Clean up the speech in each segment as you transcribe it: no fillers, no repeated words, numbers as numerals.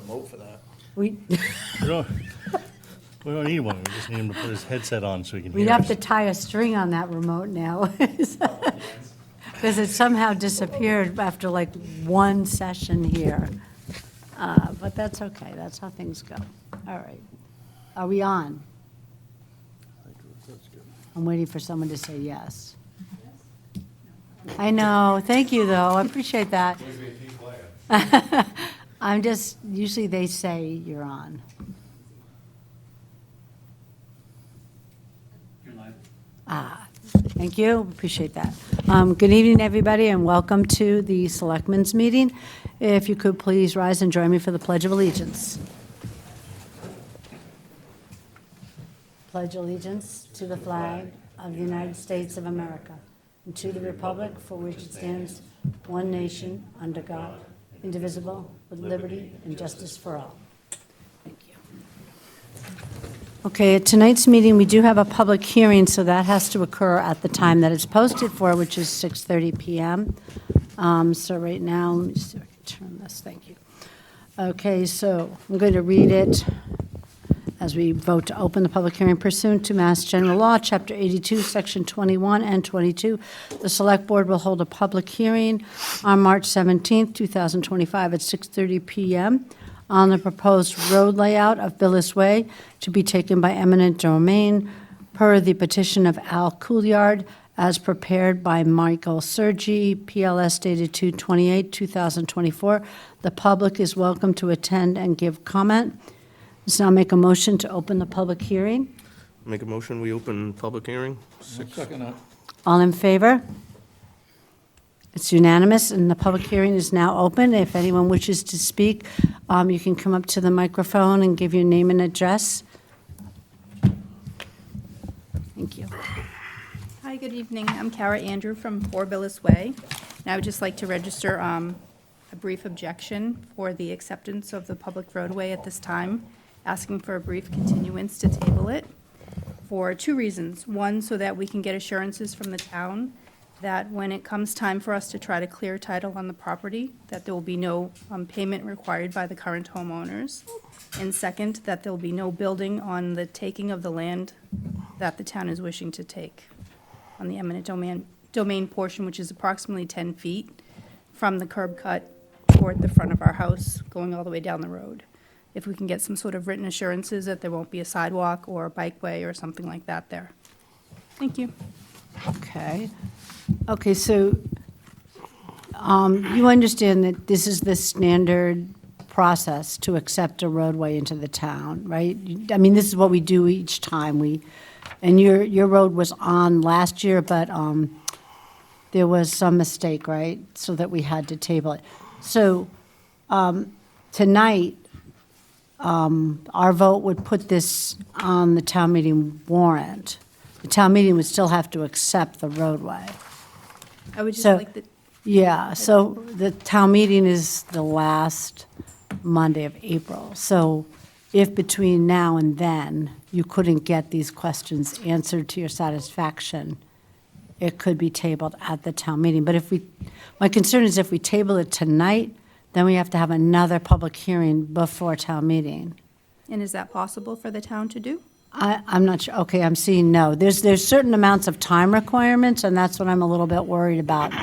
remote for that. We, We don't, we don't need one, we just need him to put his headset on so he can we'd hear have us. to tie a string on that remote now. Because it somehow disappeared after like one session here. But that's okay, that's how things go. All right. Are we on? I'm waiting for someone to say yes. I know, thank you, though, I appreciate that. I'm just, usually they say you're on. Thank you, appreciate that. Good evening, everybody, and welcome to the Selectmen's Meeting. If you could please rise and join me for the Pledge of Allegiance. Pledge allegiance to the flag of the United States of America and to the republic for which it stands, one nation, under God, indivisible, with liberty and justice for all. Thank you. Okay, at tonight's meeting, we do have a public hearing, so that has to occur at the time that it's posted for, which is 6:30 PM. So right now, let me see if I can turn this, thank you. Okay, so I'm going to read it as we vote to open the public hearing pursuant to Mass General Law, Chapter 82, Section 21 and 22. The Select Board will hold a public hearing on March 17th, 2025 at 6:30 PM on the proposed road layout of Billis Way to be taken by eminent domain per the petition of Al Couillard as prepared by Michael Sergi, PLS dated 2/28/2024. The public is welcome to attend and give comment. Let's now make a motion to open the public hearing. Make a motion, we open public hearing? Second that. All in favor? It's unanimous, and the public hearing is now open. If anyone wishes to speak, you can come up to the microphone and give your name and address. Thank you. Hi, good evening. I'm Kara Andrew from 4 Billis Way. And I would just like to register a brief objection for the acceptance of the public roadway at this time, asking for a brief continuance to table it for two reasons. One, so that we can get assurances from the town that when it comes time for us to try to clear title on the property, that there will be no payment required by the current homeowners. And second, that there will be no building on the taking of the land that the town is wishing to take on the eminent domain portion, which is approximately 10 feet from the curb cut toward the front of our house, going all the way down the road. If we can get some sort of written assurances that there won't be a sidewalk or a bikeway or something like that there. Thank you. Okay. Okay, so you understand that this is the standard process to accept a roadway into the town, right? I mean, this is what we do each time. And your road was on last year, but there was some mistake, right? So that we had to table it. So tonight, our vote would put this on the town meeting warrant. The town meeting would still have to accept the roadway. I would just So- like the, Yeah, so the town meeting is the last Monday of April. So if between now and then you couldn't get these questions answered to your satisfaction, it could be tabled at the town meeting. But my concern is if we table it tonight, then we have to have another public hearing before town meeting. and is that possible for the town to do? I'm not sure, okay, I'm seeing no. There's certain amounts of time requirements, and that's what I'm a little bit worried about.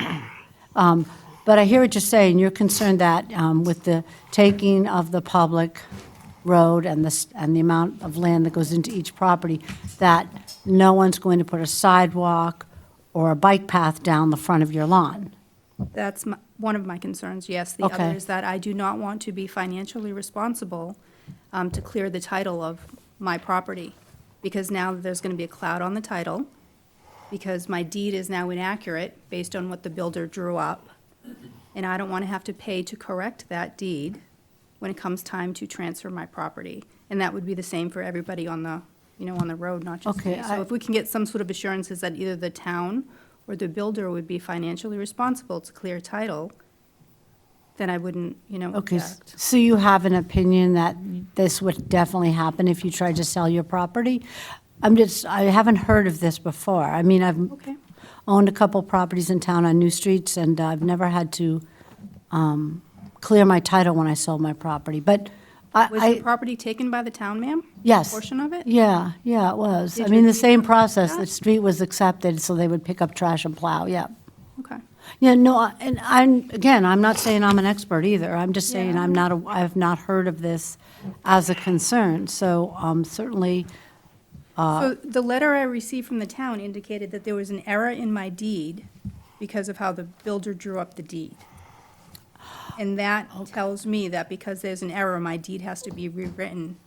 But I hear what you're saying. You're concerned that with the taking of the public road and the amount of land that goes into each property, that no one's going to put a sidewalk or a bike path down the front of your lawn. That's one of my concerns, yes. The Okay. other is that I do not want to be financially responsible to clear the title of my property, because now there's going to be a cloud on the title, because my deed is now inaccurate based on what the builder drew up, and I don't want to have to pay to correct that deed when it comes time to transfer my property. And that would be the same for everybody on the, on the road, not just Okay, me. So if we can get some sort of assurances that either the town or the builder would be financially responsible to clear title, then I wouldn't, Okay, object. so you have an opinion that this would definitely happen if you tried to sell your property? I haven't heard of this before. I mean, I've Okay. owned a couple properties in town on New Streets, and I've never had to clear my title when I sold my property. But Was the property taken by the town, ma'am? Yes. Portion of it? Yeah, it was. Did I mean, you the same process, that? the street was accepted, so they would pick up trash and plow, yeah. Okay. Yeah, no, and I'm not saying I'm an expert either. I'm just saying Yeah. I've not heard of this as a concern. So certainly, So the letter I received from the town indicated that there was an error in my deed because of how the builder drew up the deed. And that tells me that because there's an error, my deed has to be rewritten.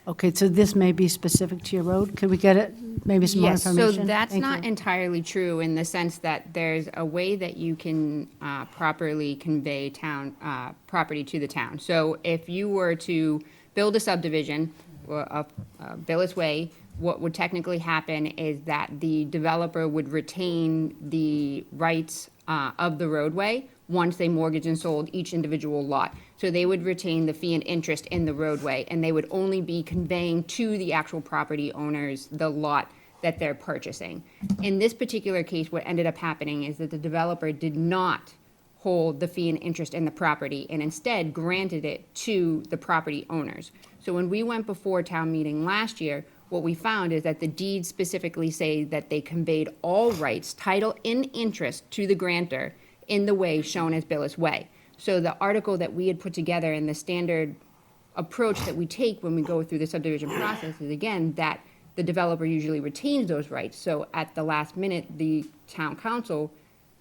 okay, so this may be specific to your road. Could we get it, maybe some more Yes, information? so that's Thank not you. entirely true in the sense that there's a way that you can properly convey town, property to the town. So if you were to build a subdivision, or a Billis Way, what would technically happen is that the developer would retain the rights of the roadway once they mortgaged and sold each individual lot. So they would retain the fee and interest in the roadway, and they would only be conveying to the actual property owners the lot that they're purchasing. In this particular case, what ended up happening is that the developer did not hold the fee and interest in the property and instead granted it to the property owners. So when we went before town meeting last year, what we found is that the deeds specifically say that they conveyed all rights, title, and interest to the grantor in the way shown as Billis Way. So the article that we had put together and the standard approach that we take when we go through the subdivision process is, again, that the developer usually retains those rights. So at the last minute, the town council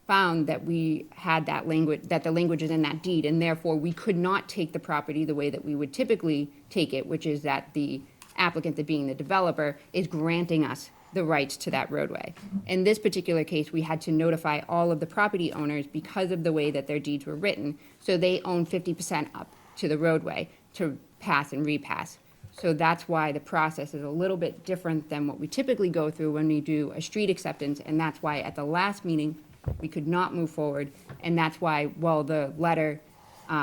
found that we had that language, that the language is in that deed, and therefore we could not take the property the way that we would typically take it, which is that the applicant, that being the developer, is granting us the rights to that roadway. In this particular case, we had to notify all of the property owners because of the way that their deeds were written, so they own 50% up to the roadway to pass and repass. So that's why the process is a little bit different than what we typically go through when we do a street acceptance, and that's why at the last meeting, we could not move forward, and that's why, while the letter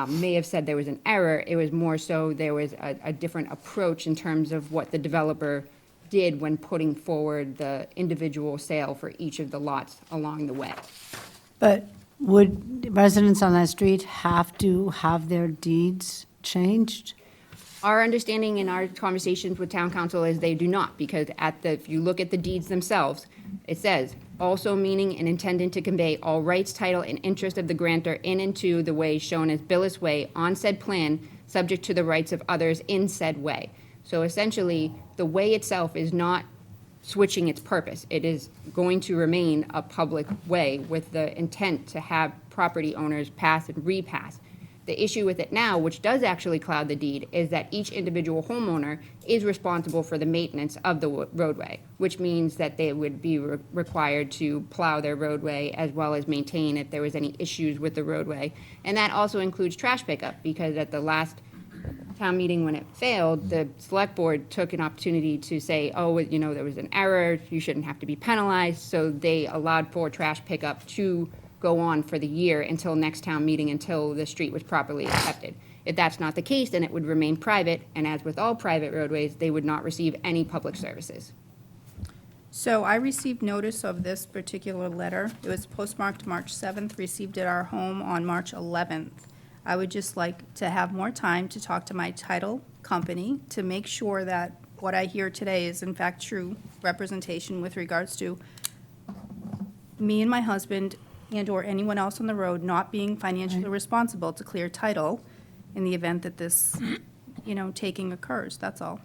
may have said there was an error, it was more so there was a different approach in terms of what the developer did when putting forward the individual sale for each of the lots along the way. But would residents on that street have to have their deeds changed? Our understanding in our conversations with town council is they do not, because if you look at the deeds themselves, it says, also meaning and intending to convey all rights, title, and interest of the grantor in and to the way shown as Billis Way on said plan, subject to the rights of others in said way. So essentially, the way itself is not switching its purpose. It is going to remain a public way with the intent to have property owners pass and repass. The issue with it now, which does actually cloud the deed, is that each individual homeowner is responsible for the maintenance of the roadway, which means that they would be required to plow their roadway as well as maintain if there was any issues with the roadway. And that also includes trash pickup, because at the last town meeting when it failed, the select board took an opportunity to say, oh, you know, there was an error, you shouldn't have to be penalized, so they allowed for trash pickup to go on for the year until next town meeting, until the street was properly accepted. If that's not the case, then it would remain private, and as with all private roadways, they would not receive any public services. So I received notice of this particular letter. It was postmarked March 7th, received at our home on March 11th. I would just like to have more time to talk to my title company to make sure that what I hear today is in fact true representation with regards to me and my husband and/or anyone else on the road not being financially responsible to clear title in the event that this, taking occurs, that's all.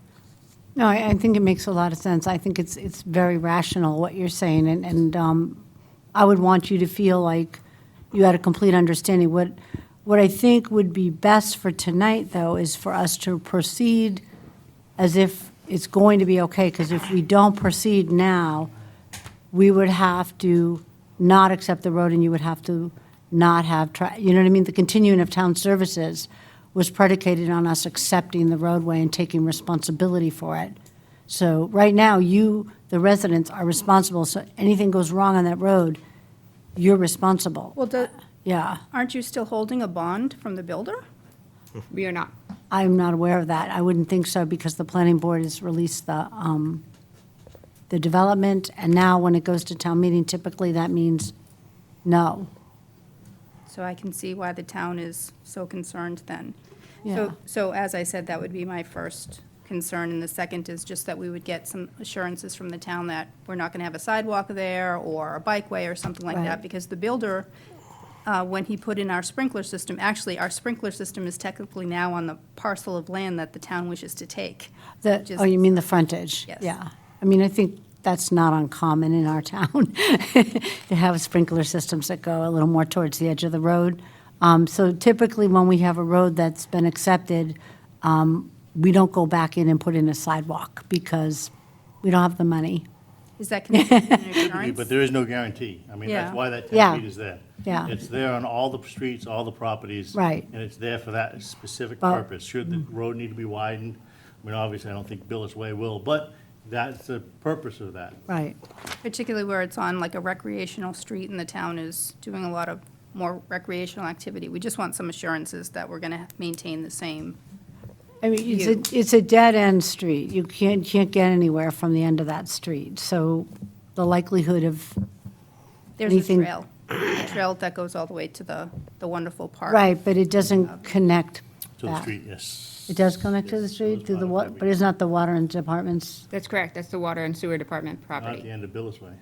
No, I think it makes a lot of sense. I think it's very rational what you're saying, and I would want you to feel like you had a complete understanding. What I think would be best for tonight, though, is for us to proceed as if it's going to be okay, because if we don't proceed now, we would have to not accept the road, and you would have to not have, you know what I mean? The continuing of town services was predicated on us accepting the roadway and taking responsibility for it. So right now, you, the residents, are responsible, so anything goes wrong on that road, you're responsible. Well, Yeah, aren't you still holding a bond from the builder? We are not. I'm not aware of that. I wouldn't think so, because the planning board has released the development, and now when it goes to town meeting, typically that means no. So I can see why the town is so concerned then. Yeah. So as I said, that would be my first concern, and the second is just that we would get some assurances from the town that we're not going to have a sidewalk there or a bikeway or something like Right. that, because the builder, when he put in our sprinkler system, actually, our sprinkler system is technically now on the parcel of land that the town wishes to take. which is- Oh, you mean the frontage? Yes. Yeah. I mean, I think that's not uncommon in our town, to have sprinkler systems that go a little more towards the edge of the road. So typically, when we have a road that's been accepted, we don't go back in and put in a sidewalk because we don't have the money. Is that considered an insurance? But there is no guarantee. I mean, Yeah. that's why that Yeah. 10 feet is there. Yeah. It's there on all the streets, all the properties. Right. And it's there for that specific Well- purpose. Should the road need to be widened, I mean, obviously, I don't think Billis Way will, but that's the purpose of that. Right. Particularly where it's on like a recreational street and the town is doing a lot of more recreational activity. We just want some assurances that we're going to maintain the same. I mean, it's a dead-end street. You can't get anywhere from the end of that street. So the likelihood of, There's a Anything- a trail that goes all the way to the wonderful park. right, but it doesn't connect To the back. street, yes. It does connect to the Yes, street, those through the, part of but it's not the water and departments? That's correct, that's the Water and Sewer Department Not at the property. end of Billis Way,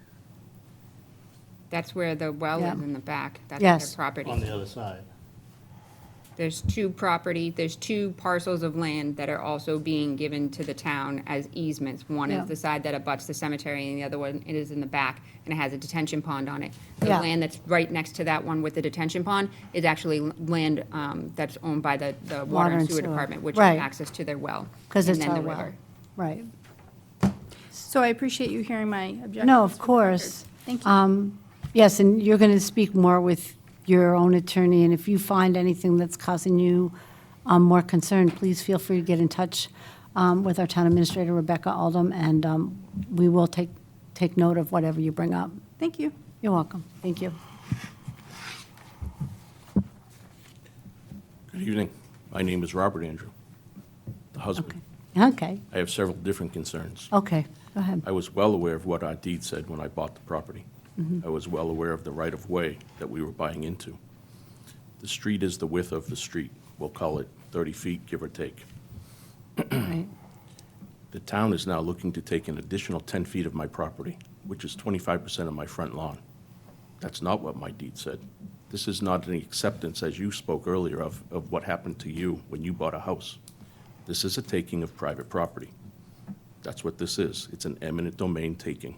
That's where the well Yeah. is in the back, that's Yes. their property. on the other side. There's two parcels of land that are also being given to the town as easements. One Yeah. is the side that abuts the cemetery, and the other one, it is in the back, and it has a detention pond on it. The Yeah. land that's right next to that one with the detention pond is actually land that's owned by the Water and Sewer Department, which is Right. access to their well. 'Cause and it's then our the well. river. Right. So I appreciate you hearing my objections. No, of for the course. record. Thank you. Yes, and you're going to speak more with your own attorney, and if you find anything that's causing you more concern, please feel free to get in touch with our town administrator, Rebecca Aldham, and we will take note of whatever you bring up. Thank you. You're welcome. Thank you. Good evening. My name is Robert Andrew, the husband. Okay, I have several different concerns. okay, go ahead. I was well aware of what our deed said when I bought the property. I was well aware of the right-of-way that we were buying into. The street is the width of the street. We'll call it 30 feet, give or take. Right. The town is now looking to take an additional 10 feet of my property, which is 25% of my front lawn. That's not what my deed said. This is not an acceptance, as you spoke earlier, of what happened to you when you bought a house. This is a taking of private property. That's what this is. It's an eminent domain taking.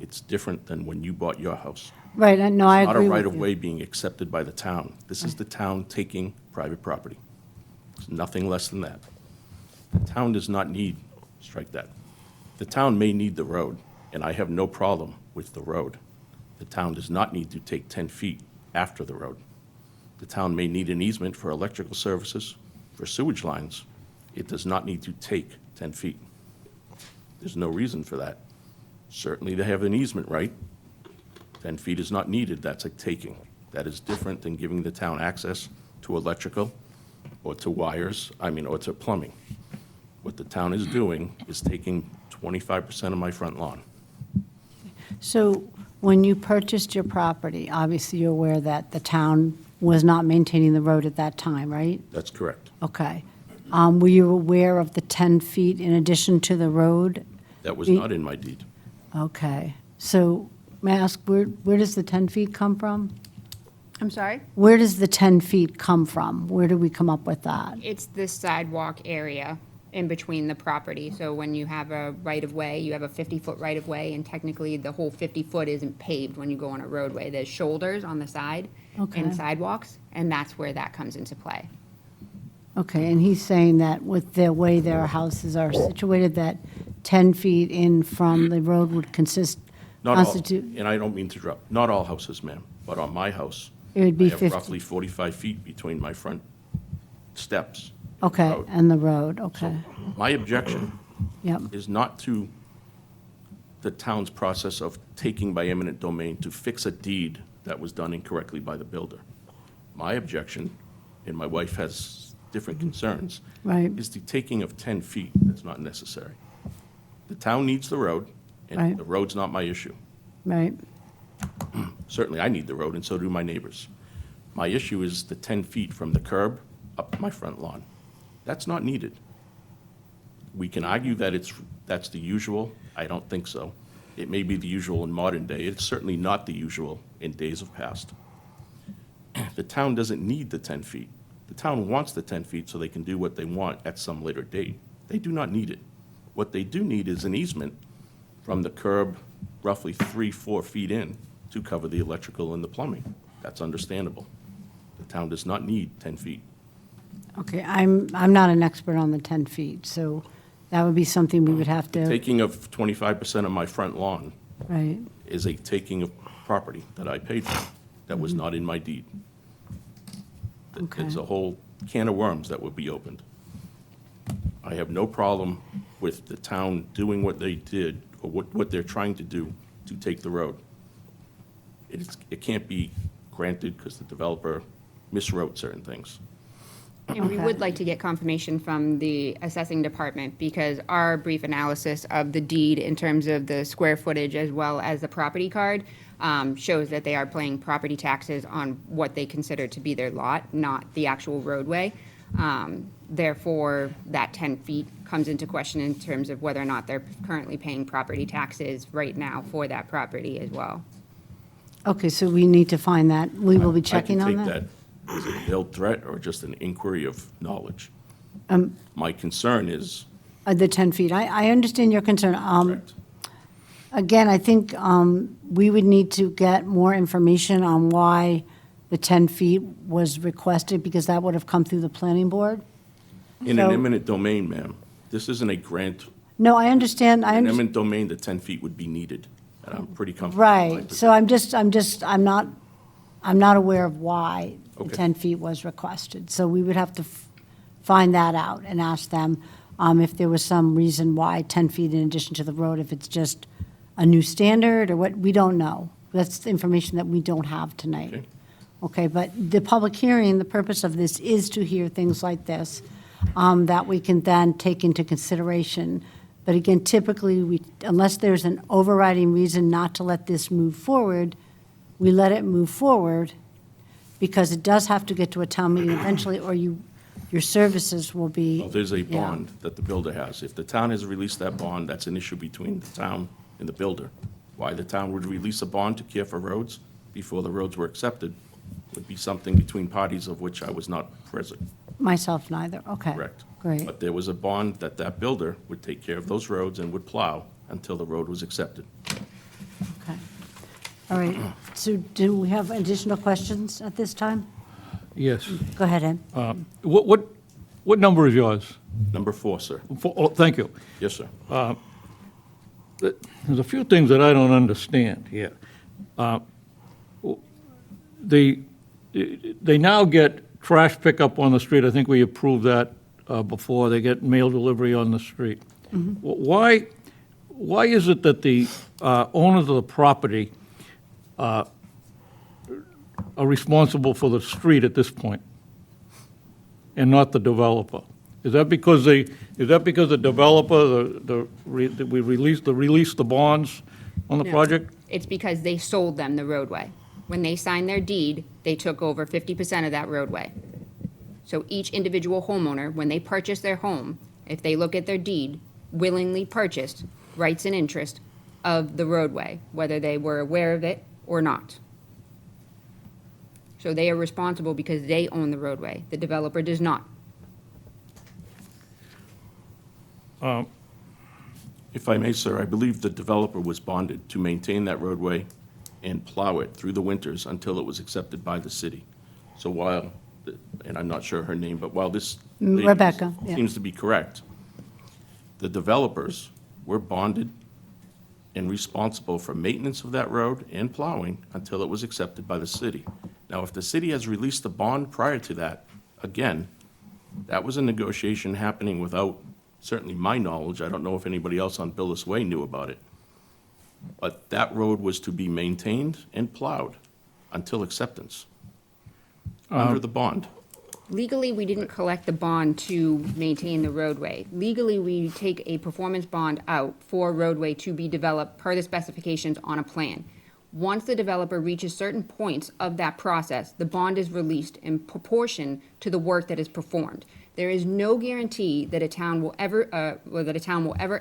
It's different than when you bought your house. Right, no, I Not a agree with you. right-of-way being accepted by the town. This is the town taking private property. It's nothing less than that. The town does not need, strike that. The town may need the road, and I have no problem with the road. The town does not need to take 10 feet after the road. The town may need an easement for electrical services, for sewage lines. It does not need to take 10 feet. There's no reason for that. Certainly, they have an easement right. 10 feet is not needed, that's a taking. That is different than giving the town access to electrical or to wires, or to plumbing. What the town is doing is taking 25% of my front lawn. So when you purchased your property, obviously you're aware that the town was not maintaining the road at that time, right? That's correct. Okay. Were you aware of the 10 feet in addition to the road? That was We- not in my deed. Okay. So may I ask, where does the 10 feet come from? I'm sorry? Where does the 10 feet come from? Where do we come up with that? It's the sidewalk area in between the property. So when you have a right-of-way, you have a 50-foot right-of-way, and technically the whole 50-foot isn't paved when you go on a roadway. There's shoulders on the side Okay. and sidewalks, and that's where that comes into play. Okay, and he's saying that with the way their houses are situated, that 10 feet in from the road would Not all, constitute, and I don't mean to interrupt, not all houses, ma'am, but on my house, it would I be have 50. roughly 45 feet between my front steps. and the Okay, road. and the road, okay. My objection Yep, is not to the town's process of taking by eminent domain to fix a deed that was done incorrectly by the builder. My objection, and my wife has different concerns, right, is the taking of 10 feet that's not necessary. The town needs the road, Right. and the road's not my issue. right, Certainly, I need the road, and so do my neighbors. My issue is the 10 feet from the curb up my front lawn. That's not needed. We can argue that that's the usual. I don't think so. It may be the usual in modern day. It's certainly not the usual in days of past. The town doesn't need the 10 feet. The town wants the 10 feet so they can do what they want at some later date. They do not need it. What they do need is an easement from the curb roughly 3-4 feet in to cover the electrical and the plumbing. That's understandable. The town does not need 10 feet. Okay, I'm not an expert on the 10 feet, so that would be something we would have to, Taking of 25% of my front lawn right? is a taking of property that I paid for, that was not in my deed. Okay. It's a whole can of worms that would be opened. I have no problem with the town doing what they did, or what they're trying to do to take the road. It can't be granted because the developer miswrote certain things. And we would like to get confirmation from the assessing department, because our brief analysis of the deed in terms of the square footage as well as the property card shows that they are paying property taxes on what they consider to be their lot, not the actual roadway. Therefore, that 10 feet comes into question in terms of whether or not they're currently paying property taxes right now for that property as well. Okay, so we need to find that. We will be checking on I that. can take that as a veiled threat or just an inquiry of knowledge. Um, My concern is, The 10 feet. I understand your concern. correct, Again, I think we would need to get more information on why the 10 feet was requested, because that would have come through the planning board. in an So- eminent domain, ma'am, this isn't a grant. No, I understand, In an eminent domain, the 10 feet would be needed, and I'm pretty comfortable. with my right. So I'm not aware of why the Okay. 10 feet was requested. So we would have to find that out and ask them if there was some reason why 10 feet in addition to the road, if it's just a new standard or what, we don't know. That's the information that we don't have tonight. Okay. Okay, but the public hearing, the purpose of this is to hear things like this that we can then take into consideration. But again, typically, unless there's an overriding reason not to let this move forward, we let it move forward because it does have to get to a town meeting eventually, or your services will be. Well, there's a yeah. bond that the builder has. If the town has released that bond, that's an issue between the town and the builder. Why the town would release a bond to care for roads before the roads were accepted would be something between parties of which I was not present, Myself neither, okay. correct? Great. But there was a bond that builder would take care of those roads and would plow until the road was accepted. Okay. All right, so do we have additional questions at this time? Yes. Go ahead, Ed. What number is yours? Number 4, sir. Oh, thank you. Yes, sir. There's a few things that I don't understand here. They now get trash pickup on the street. I think we approved that before. They get mail delivery on the street. Why is it that the owners of the property are responsible for the street at this point and not the developer? Is that because the developer, we released the bonds on the No. project? It's because they sold them the roadway. When they signed their deed, they took over 50% of that roadway. So each individual homeowner, when they purchase their home, if they look at their deed, willingly purchased rights and interest of the roadway, whether they were aware of it or not. So they are responsible because they own the roadway. The developer does not. If I may, sir, I believe the developer was bonded to maintain that roadway and plow it through the winters until it was accepted by the city. So while, and I'm not sure her name, but while this lady Rebecca, yeah. seems to be correct, the developers were bonded and responsible for maintenance of that road and plowing until it was accepted by the city. Now, if the city has released a bond prior to that, again, that was a negotiation happening without certainly my knowledge. I don't know if anybody else on Billis Way knew about it. But that road was to be maintained and plowed until acceptance under the bond. Legally, we didn't collect the bond to maintain the roadway. Legally, we take a performance bond out for roadway to be developed per the specifications on a plan. Once the developer reaches certain points of that process, the bond is released in proportion to the work that is performed. There is no guarantee that a town will ever,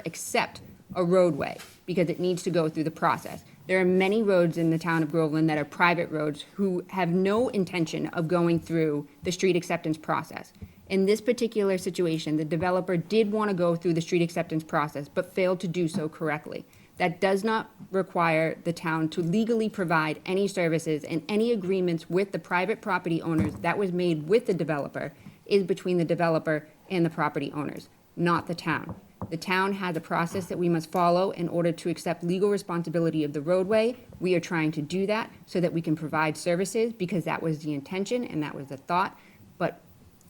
accept a roadway because it needs to go through the process. There are many roads in the town of Groveland that are private roads who have no intention of going through the street acceptance process. In this particular situation, the developer did want to go through the street acceptance process, but failed to do so correctly. That does not require the town to legally provide any services, and any agreements with the private property owners that was made with the developer is between the developer and the property owners, not the town. The town has a process that we must follow in order to accept legal responsibility of the roadway. We are trying to do that so that we can provide services, because that was the intention and that was the thought, but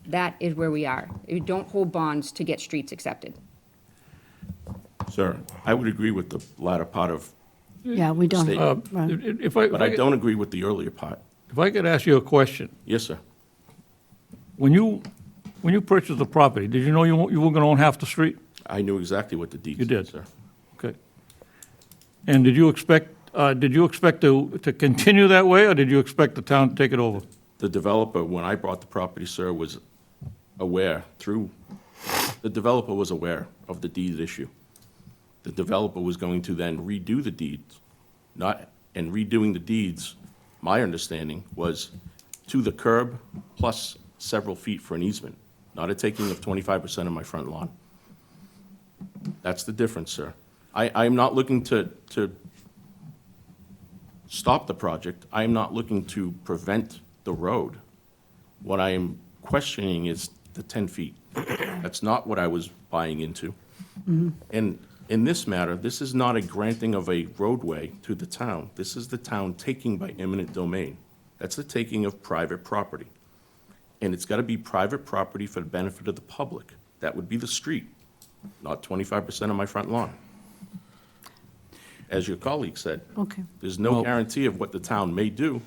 that is where we are. We don't hold bonds to get streets accepted. Sir, I would agree with the latter part of, Yeah, we don't. Statement. Right. If I, but I don't agree with the earlier part. if I could ask you a question. Yes, sir. When you purchased the property, did you know you were going to own half the street? I knew exactly what the deed You said, did? sir. Okay. And did you expect to continue that way, or did you expect the town to take it over? The developer, when I bought the property, sir, was aware the developer was aware of the deed issue. The developer was going to then redo the deeds, and redoing the deeds, my understanding was to the curb plus several feet for an easement, not a taking of 25% of my front lawn. That's the difference, sir. I'm not looking to stop the project. I am not looking to prevent the road. What I am questioning is the 10 feet. That's not what I was buying into. And in this matter, this is not a granting of a roadway to the town. This is the town taking by eminent domain. That's the taking of private property. And it's got to be private property for the benefit of the public. That would be the street, not 25% of my front lawn. As your colleague said, Okay. there's no guarantee of what the town may do.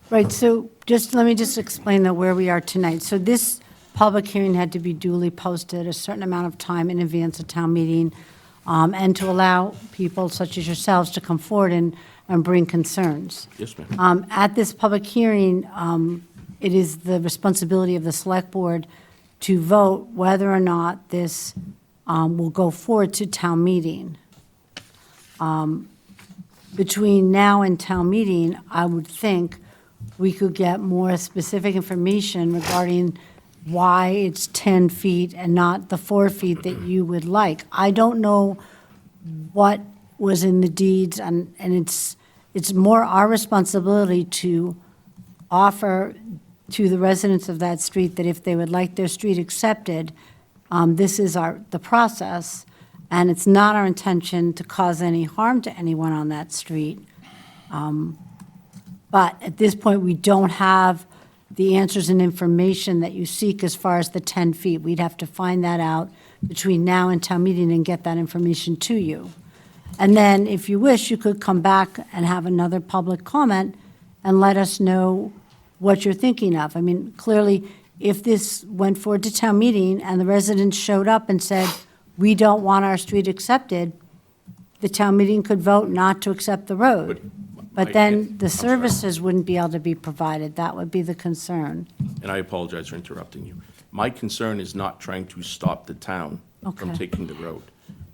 Right, so let me just explain that where we are tonight. So this public hearing had to be duly posted a certain amount of time in advance of town meeting, and to allow people such as yourselves to come forward and bring concerns. Yes, ma'am. At this public hearing, it is the responsibility of the select board to vote whether or not this will go forward to town meeting. Between now and town meeting, I would think we could get more specific information regarding why it's 10 feet and not the 4 feet that you would like. I don't know what was in the deeds, and it's more our responsibility to offer to the residents of that street that if they would like their street accepted, this is the process, and it's not our intention to cause any harm to anyone on that street. But at this point, we don't have the answers and information that you seek as far as the 10 feet. We'd have to find that out between now and town meeting and get that information to you. And then, if you wish, you could come back and have another public comment and let us know what you're thinking of. I mean, clearly, if this went forward to town meeting and the residents showed up and said, we don't want our street accepted, the town meeting could vote not to accept the road. But then the services wouldn't be able to be provided. That would be the concern. And I apologize for interrupting you. My concern is not trying to stop the town from Okay. taking the road.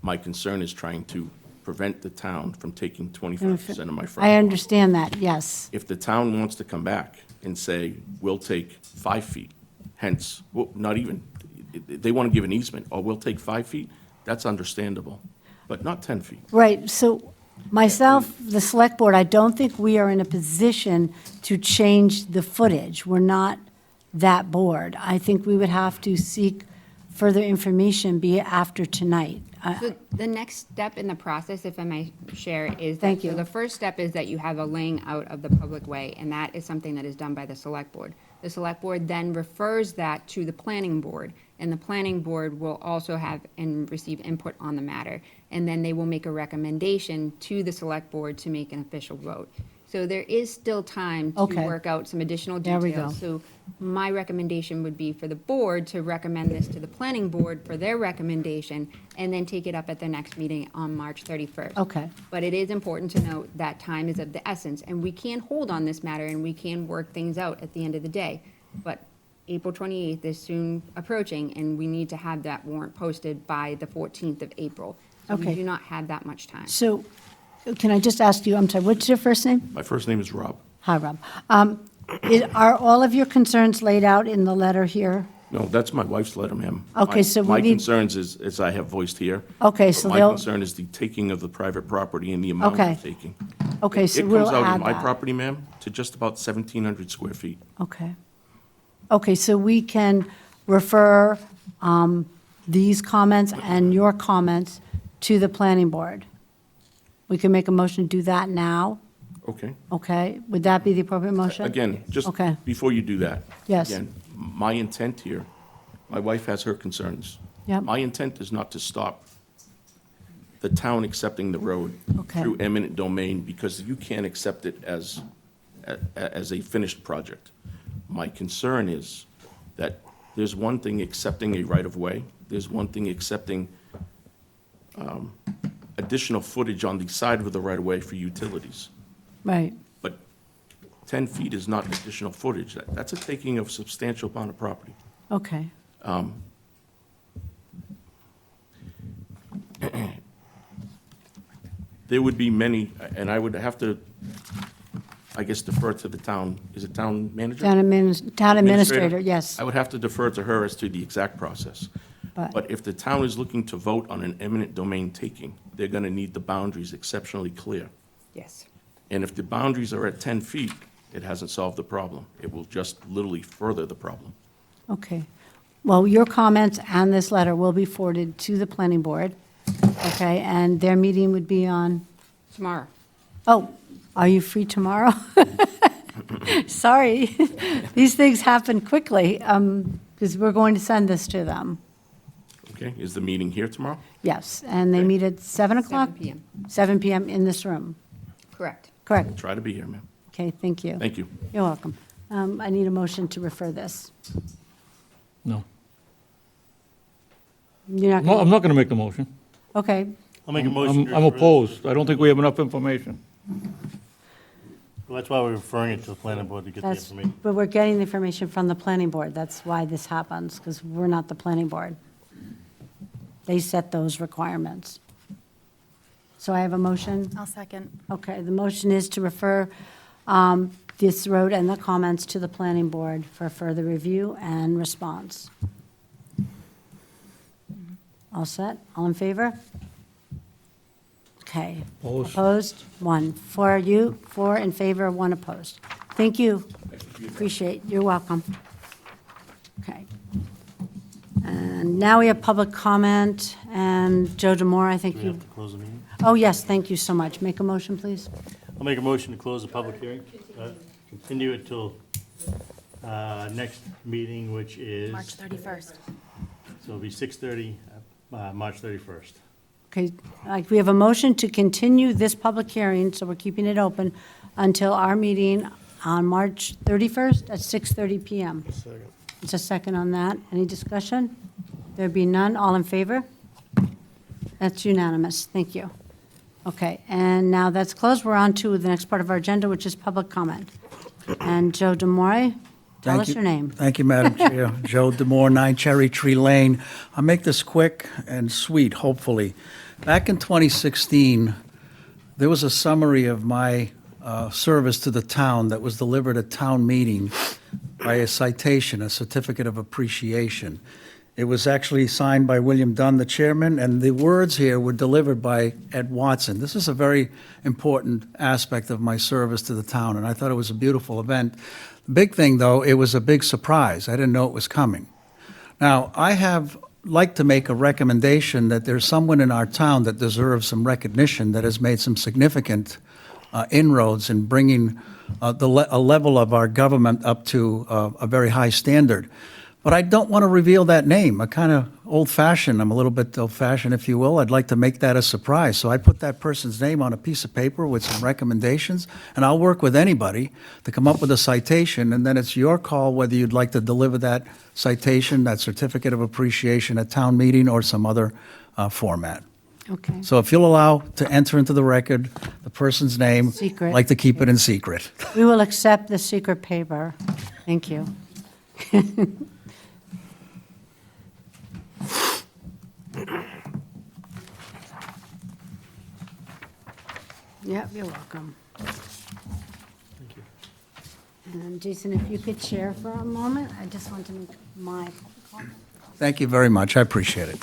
My concern is trying to prevent the town from taking 25% of my front I lawn. understand that, yes. If the town wants to come back and say, we'll take 5 feet, hence, well, not even, they want to give an easement, or we'll take 5 feet, that's understandable, but not 10 feet. Right, so myself, the select board, I don't think we are in a position to change the footage. We're not that board. I think we would have to seek further information, be it after tonight. So the next step in the process, if I may share, is that, Thank you. so the first step is that you have a laying out of the public way, and that is something that is done by the select board. The select board then refers that to the planning board, and the planning board will also have and receive input on the matter. And then they will make a recommendation to the select board to make an official vote. So there is still time to Okay. work out some additional There we details. So my recommendation would be for the board to recommend this to the planning board for their recommendation, and then take it up at the next meeting on March 31st. Okay. But it is important to note that time is of the essence, and we can hold on this matter, and we can work things out at the end of the day. But April 28th is soon approaching, and we need to have that warrant posted by the 14th of April. So we Okay. do not have that much time. So can I just ask you, I'm sorry, what's your first name? My first name is Rob. Hi, Rob. Are all of your concerns laid out in the letter here? No, that's my wife's letter, ma'am. Okay, so we My need- concerns is, as I have voiced here. Okay, but so my they'll- concern is the taking of the private property and the amount Okay. of taking. Okay, so It we'll comes out add of my that. property, ma'am, to just about 1,700 square feet. Okay. Okay, so we can refer these comments and your comments to the planning board. We can make a motion to do that now, Okay? okay? Would that be the appropriate motion? Again, just Okay. before you do that. Yes. Again, my intent here, my wife has her concerns. Yep. My intent is not to stop the town accepting the road Okay. through eminent domain, because you can't accept it as a finished project. My concern is that there's one thing accepting a right-of-way, there's one thing accepting additional footage on the side of the right-of-way for utilities. Right, But 10 feet is not additional footage. That's a taking of substantial amount of property. okay. There would be many, and I would have to, I guess, defer to the town, is it town manager? Town administrator, yes. I would have to defer to her as to the exact process. But- But if the town is looking to vote on an eminent domain taking, they're going to need the boundaries exceptionally clear. Yes. And if the boundaries are at 10 feet, it hasn't solved the problem. It will just literally further the problem. Okay. Well, your comments and this letter will be forwarded to the planning board, okay? And their meeting would be on, Tomorrow. oh, are you free tomorrow? Sorry, these things happen quickly, because we're going to send this to them. Okay? Is the meeting here tomorrow? Yes, and they meet at 7 o'clock? 7 p.m. 7 p.m. in this room, Correct. correct? Try to be here, ma'am. Okay, thank you. Thank you. You're welcome. I need a motion to refer this. No. You're not No, going I'm not going to make the motion. to, okay, I'll make a motion. to I'm refer- opposed. I don't think we have enough information. Well, that's why we're referring it to the planning board to get the that's, information. but we're getting the information from the planning board. That's why this happens, because we're not the planning board. They set those requirements. So I have a motion. I'll second. Okay, the motion is to refer this road and the comments to the planning board for further review and response. All set? All in favor? Okay. Opposed. Opposed? One. For you, 4 in favor, 1 opposed. Thank you. Appreciate, you're welcome. Okay. And now we have public comment, and Joe Demore, I think Do we you, have to close the meeting? oh, yes, thank you so much. Make a motion, please. I'll make a motion to close the public hearing. Continue it till next meeting, which is, March 31st. so it'll be 6:30, March 31st. Okay, we have a motion to continue this public hearing, so we're keeping it open until our meeting on March 31st at 6:30 PM. It's a second on that. Any discussion? There be none. All in favor? That's unanimous. Thank you. Okay, and now that's closed. We're on to the next part of our agenda, which is public comment. And Joe Demore, tell Thank us you. your name. Thank you, Madam Chair. Joe Demore, 9 Cherry Tree Lane. I'll make this quick and sweet, hopefully. Back in 2016, there was a summary of my service to the town that was delivered at town meeting by a citation, a certificate of appreciation. It was actually signed by William Dunn, the chairman, and the words here were delivered by Ed Watson. This is a very important aspect of my service to the town, and I thought it was a beautiful event. The big thing, though, it was a big surprise. I didn't know it was coming. Now, I have like to make a recommendation that there's someone in our town that deserves some recognition, that has made some significant inroads in bringing a level of our government up to a very high standard. But I don't want to reveal that name. I kind of old-fashioned. I'm a little bit old-fashioned, if you will. I'd like to make that a surprise. So I put that person's name on a piece of paper with some recommendations, and I'll work with anybody to come up with a citation, and then it's your call whether you'd like to deliver that citation, that certificate of appreciation at town meeting or some other format. Okay. So if you'll allow to enter into the record the person's name. Secret. I'd like to keep it in secret. We will accept the secret paper. Thank you. Yep, you're welcome. Thank you. And Jason, if you could share for a moment, I just want to make my comment. Thank you very much. I appreciate it.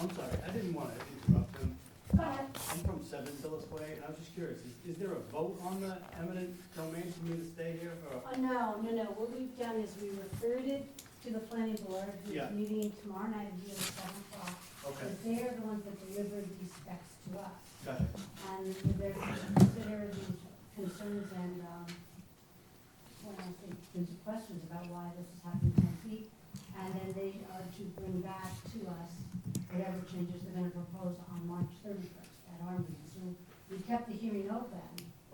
I'm sorry, I didn't want to interrupt him. I'm from 7 Phyllis Way, and I was just curious, is there a vote on the eminent domain for me to stay here, or? No. What we've done is we referred it to the planning board, who's Yeah. meeting tomorrow night here at 7 o'clock. Okay. But they are the ones that delivered these specs to us. Gotcha. And they're to consider these concerns and, well, I think there's questions about why this is happening 10 feet. And then they are to bring back to us whatever changes they're gonna propose on March 31st at our meeting. So we kept the hearing open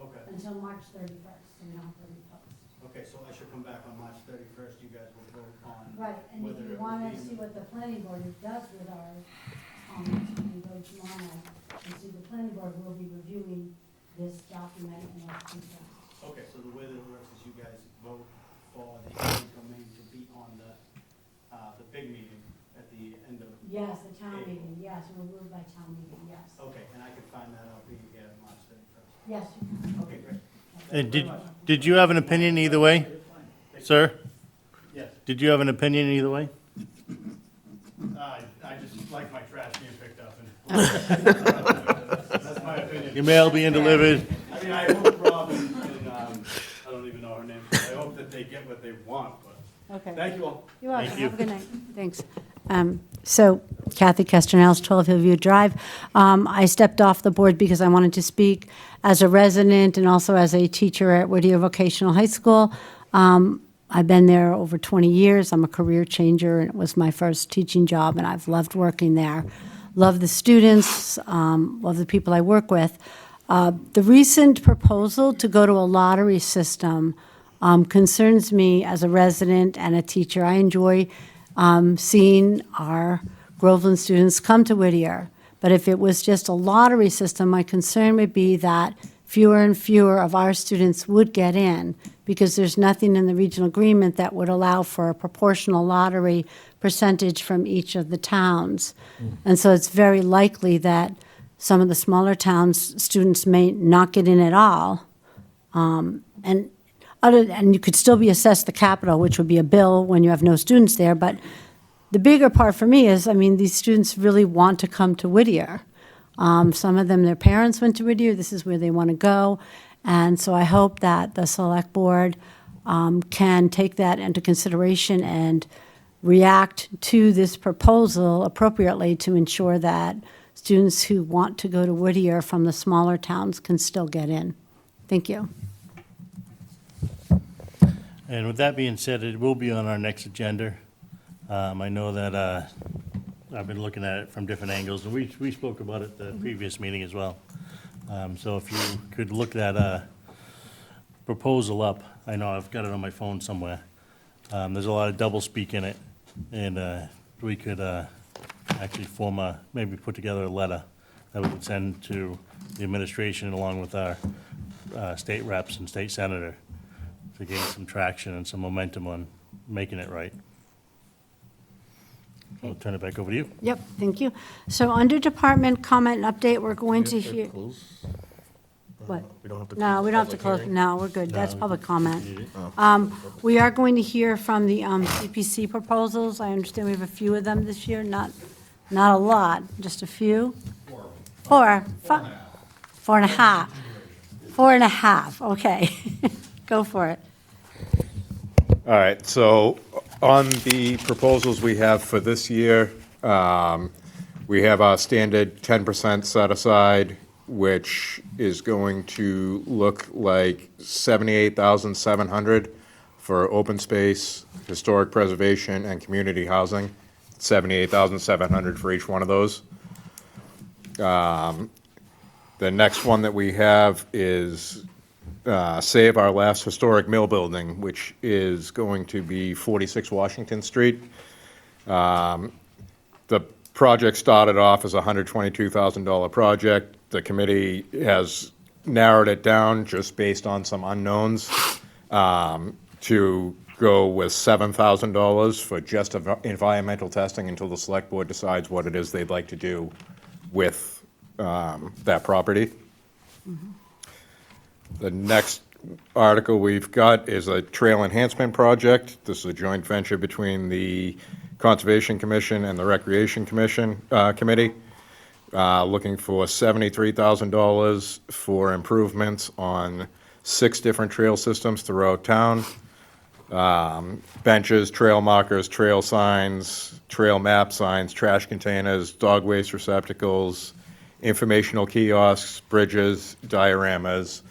Okay, until March 31st, so we don't have to repost. okay, so I should come back on March 31st, you guys will vote on. Right, and if whether you it want would to be- see what the planning board does with our comments, you can go tomorrow night and see the planning board will be reviewing this document and its concerns. Okay, so the way that it works is you guys vote for the eminent domain to be on the big meeting at the end of, Yes, the town meeting, yes, we're moved by town meeting, yes. okay, and I can find that out being here March 31st. Yes, you can. Okay, great. And did you have an opinion either way, sir? Yes. Did you have an opinion either way? I just like my trash being picked up, and that's my opinion. Your mail being delivered? I mean, I hope Rob and I don't even know her name, I hope that they get what they want, but Okay. thank you all. You're welcome, Thank you. have a good night. Thanks. So Kathy Castronels, 12 Hillview Drive. I stepped off the board because I wanted to speak as a resident and also as a teacher at Whittier Vocational High School. I've been there over 20 years. I'm a career changer, and it was my first teaching job, and I've loved working there. Love the students, love the people I work with. The recent proposal to go to a lottery system concerns me as a resident and a teacher. I enjoy seeing our Groveland students come to Whittier. But if it was just a lottery system, my concern would be that fewer and fewer of our students would get in because there's nothing in the regional agreement that would allow for a proportional lottery percentage from each of the towns. And so it's very likely that some of the smaller towns, students may not get in at all. And you could still be assessed the capital, which would be a bill when you have no students there. But the bigger part for me is, I mean, these students really want to come to Whittier. Some of them, their parents went to Whittier. This is where they want to go. And so I hope that the select board can take that into consideration and react to this proposal appropriately to ensure that students who want to go to Whittier from the smaller towns can still get in. Thank you. And with that being said, it will be on our next agenda. I know that I've been looking at it from different angles, and we spoke about it the previous meeting as well. So if you could look that proposal up, I know I've got it on my phone somewhere. There's a lot of doublespeak in it, and we could actually maybe put together a letter that we would send to the administration along with our state reps and state senator to gain some traction and some momentum on making it right. I'll turn it back over to you. Yep, thank you. So under department comment and update, we're going to hear, what? We don't have to No, close we the don't have to public close, hearing? no, we're good, that's public comment. We are going to hear from the CPC proposals. I understand we have a few of them this year, not a lot, just a few. Four and a half. 4.5, okay. Go for it. All right, so on the proposals we have for this year, we have our standard 10% set aside, which is going to look like $78,700 for open space, historic preservation, and community housing, 78,700 for each one of those. The next one that we have is Save Our Last Historic Mill Building, which is going to be 46 Washington Street. The project started off as a $122,000 project. The committee has narrowed it down just based on some unknowns to go with $7,000 for just environmental testing until the select board decides what it is they'd like to do with that property. The next article we've got is a trail enhancement project. This is a joint venture between the Conservation Commission and the Recreation Commission Committee, looking for $73,000 for improvements on 6 different trail systems throughout town. Benches, trail markers, trail signs, trail map signs, trash containers, dog waste receptacles, informational kiosks, bridges, dioramas,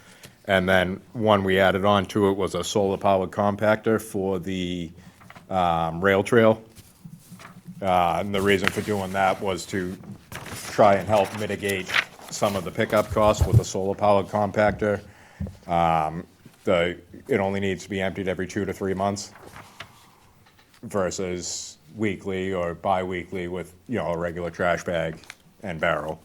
and then one we added on to it was a solar-powered compactor for the rail trail. And the reason for doing that was to try and help mitigate some of the pickup costs with a solar-powered compactor. It only needs to be emptied every 2 to 3 months versus weekly or bi-weekly with, a regular trash bag and barrel.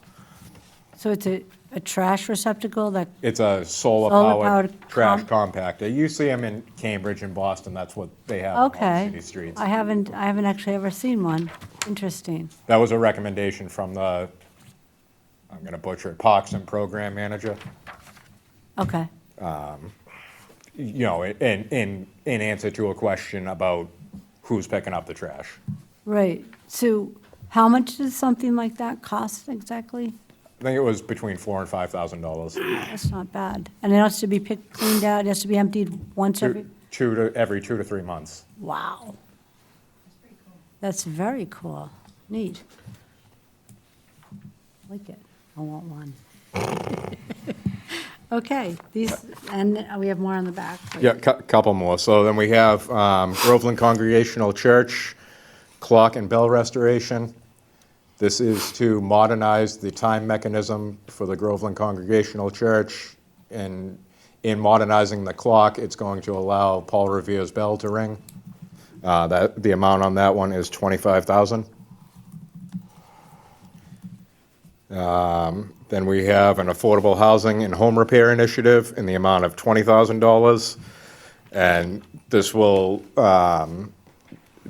So it's a trash receptacle that, It's a Solar-powered solar-powered trash compactor. You see them in Cambridge and Boston, that's what they have on all the okay. city streets. I haven't actually ever seen one. Interesting. That was a recommendation from the, I'm going to butcher it, Parks and Program Manager. Okay. In answer to a question about who's picking up the trash. Right. So how much does something like that cost exactly? I think it was between $4,000 and $5,000. That's not bad. And it has to be cleaned out, it has to be emptied once every, Every 2 to 3 months. wow. That's very cool. Neat. Like it. I want one. Okay, and we have more on the back. please. Yeah, couple more. So then we have Groveland Congregational Church clock and bell restoration. This is to modernize the time mechanism for the Groveland Congregational Church. And in modernizing the clock, it's going to allow Paul Revere's bell to ring. The amount on that one is $25,000. Then we have an affordable housing and home repair initiative in the amount of $20,000. And this will,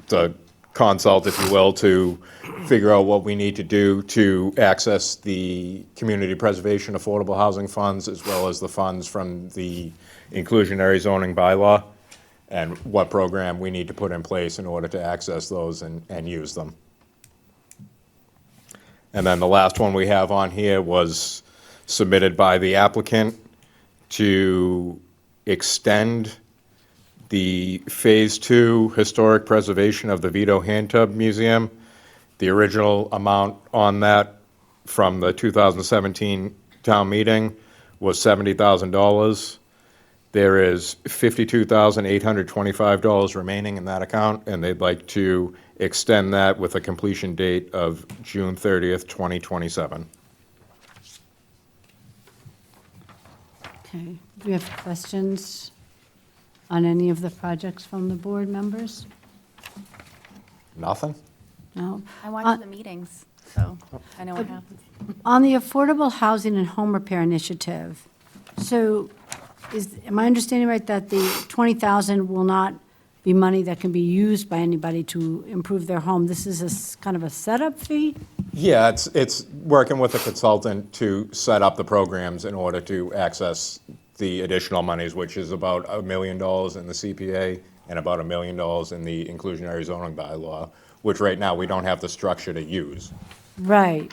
the consult, if you will, to figure out what we need to do to access the community preservation affordable housing funds as well as the funds from the inclusionary zoning bylaw and what program we need to put in place in order to access those and use them. And then the last one we have on here was submitted by the applicant to extend the Phase 2 historic preservation of the Vito Hand Tub Museum. The original amount on that from the 2017 town meeting was $70,000. There is $52,825 remaining in that account, and they'd like to extend that with a completion date of June 30th, 2027. Okay, do we have questions on any of the projects from the board members? Nothing? No? I watch the meetings, so I know what happens. On the Affordable Housing and Home Repair Initiative, so am I understanding right that the $20,000 will not be money that can be used by anybody to improve their home? This is kind of a setup fee? Yeah, it's working with a consultant to set up the programs in order to access the additional monies, which is about $1 million in the CPA and about $1 million in the inclusionary zoning bylaw, which right now we don't have the structure to use. Right.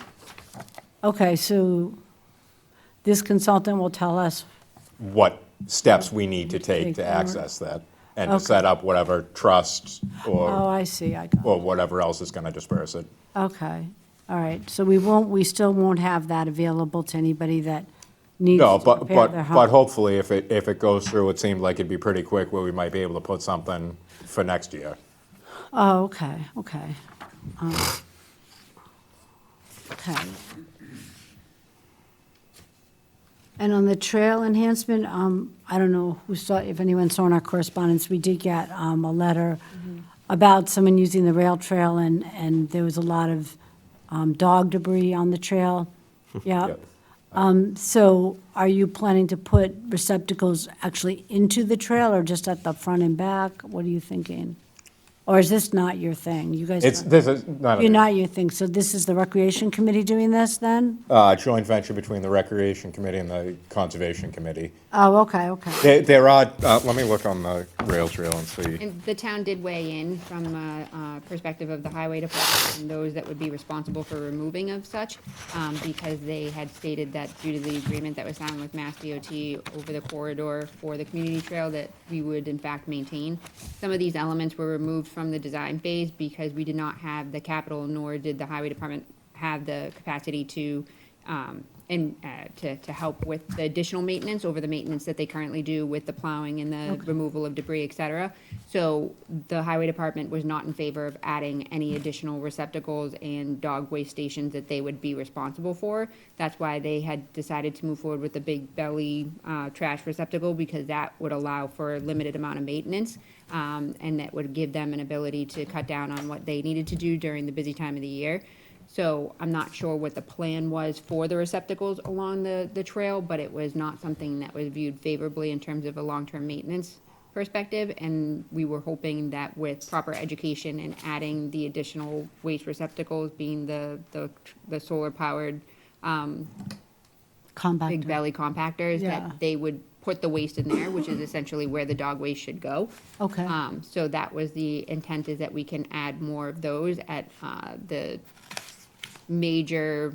Okay, so this consultant will tell us, What steps we need to take to access that and to Okay. set up whatever trust oh, or I see, I got it. whatever else is going to disperse it. Okay, all right. So we still won't have that available to anybody that needs No, to but, prepare but, their but home. hopefully, if it goes through, it seemed like it'd be pretty quick where we might be able to put something for next year. Oh, okay, okay. Okay. And on the trail enhancement, I don't know who saw, if anyone saw in our correspondence, we did get a letter about someone using the rail trail, and there was a lot of dog debris on the trail. Yeah. Yep. So are you planning to put receptacles actually into the trail or just at the front and back? What are you thinking? Or is this not your thing? You guys, This is not you're a not your thing, so this is the Recreation Committee doing this then? joint venture between the Recreation Committee and the Conservation Committee. Oh, okay, okay. There are, let me look on the rail trail and see. And the town did weigh in from a perspective of the highway department and those that would be responsible for removing of such, because they had stated that due to the agreement that was signed with Mass DOT over the corridor for the community trail, that we would in fact maintain. Some of these elements were removed from the design phase because we did not have the capital, nor did the highway department have the capacity to to help with the additional maintenance over the maintenance that they currently do with the plowing and the removal of debris, et cetera. So the highway department was not in favor of adding any additional receptacles and dog waste stations that they would be responsible for. That's why they had decided to move forward with the big belly trash receptacle, because that would allow for a limited amount of maintenance, and that would give them an ability to cut down on what they needed to do during the busy time of the year. So I'm not sure what the plan was for the receptacles along the trail, but it was not something that was viewed favorably in terms of a long-term maintenance perspective. And we were hoping that with proper education and adding the additional waste receptacles, being the solar-powered big Compactor. belly compactors, Yeah. that they would put the waste in there, which is essentially where the dog waste should go. Okay. So that was the intent, is that we can add more of those at the major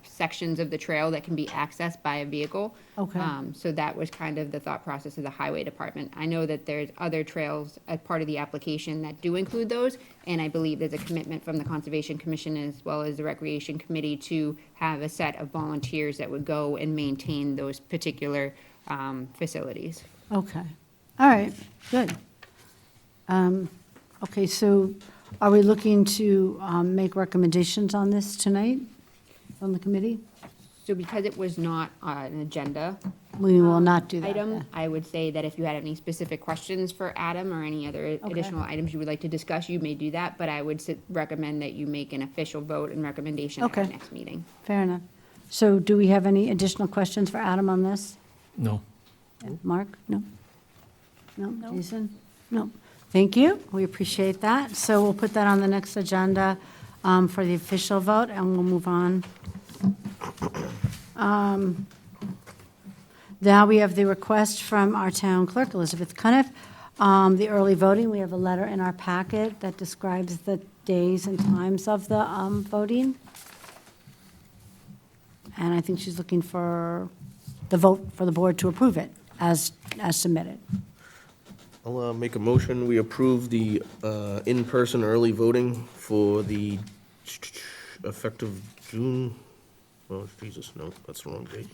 sections of the trail that can be accessed by a vehicle. Okay. So that was kind of the thought process of the highway department. I know that there's other trails as part of the application that do include those, and I believe there's a commitment from the Conservation Commission as well as the Recreation Committee to have a set of volunteers that would go and maintain those particular facilities. Okay, all right, good. Okay, so are we looking to make recommendations on this tonight from the committee? So because it was not an agenda We will not do that. item, then. I would say that if you had any specific questions for Adam or any other additional items you would like to discuss, you may do that, but I would recommend that you make an official vote and recommendation at our Okay. next meeting. Fair enough. So do we have any additional questions for Adam on this? No. Mark? No? No? Jason? No. Thank you. We appreciate that. So we'll put that on the next agenda for the official vote, and we'll move on. Now we have the request from our town clerk, Elizabeth Cuniff. The early voting, we have a letter in our packet that describes the days and times of the voting. And I think she's looking for the vote for the board to approve it as submitted. I'll make a motion, we approve the in-person early voting for the effective June, oh, Jesus, no, that's the wrong date.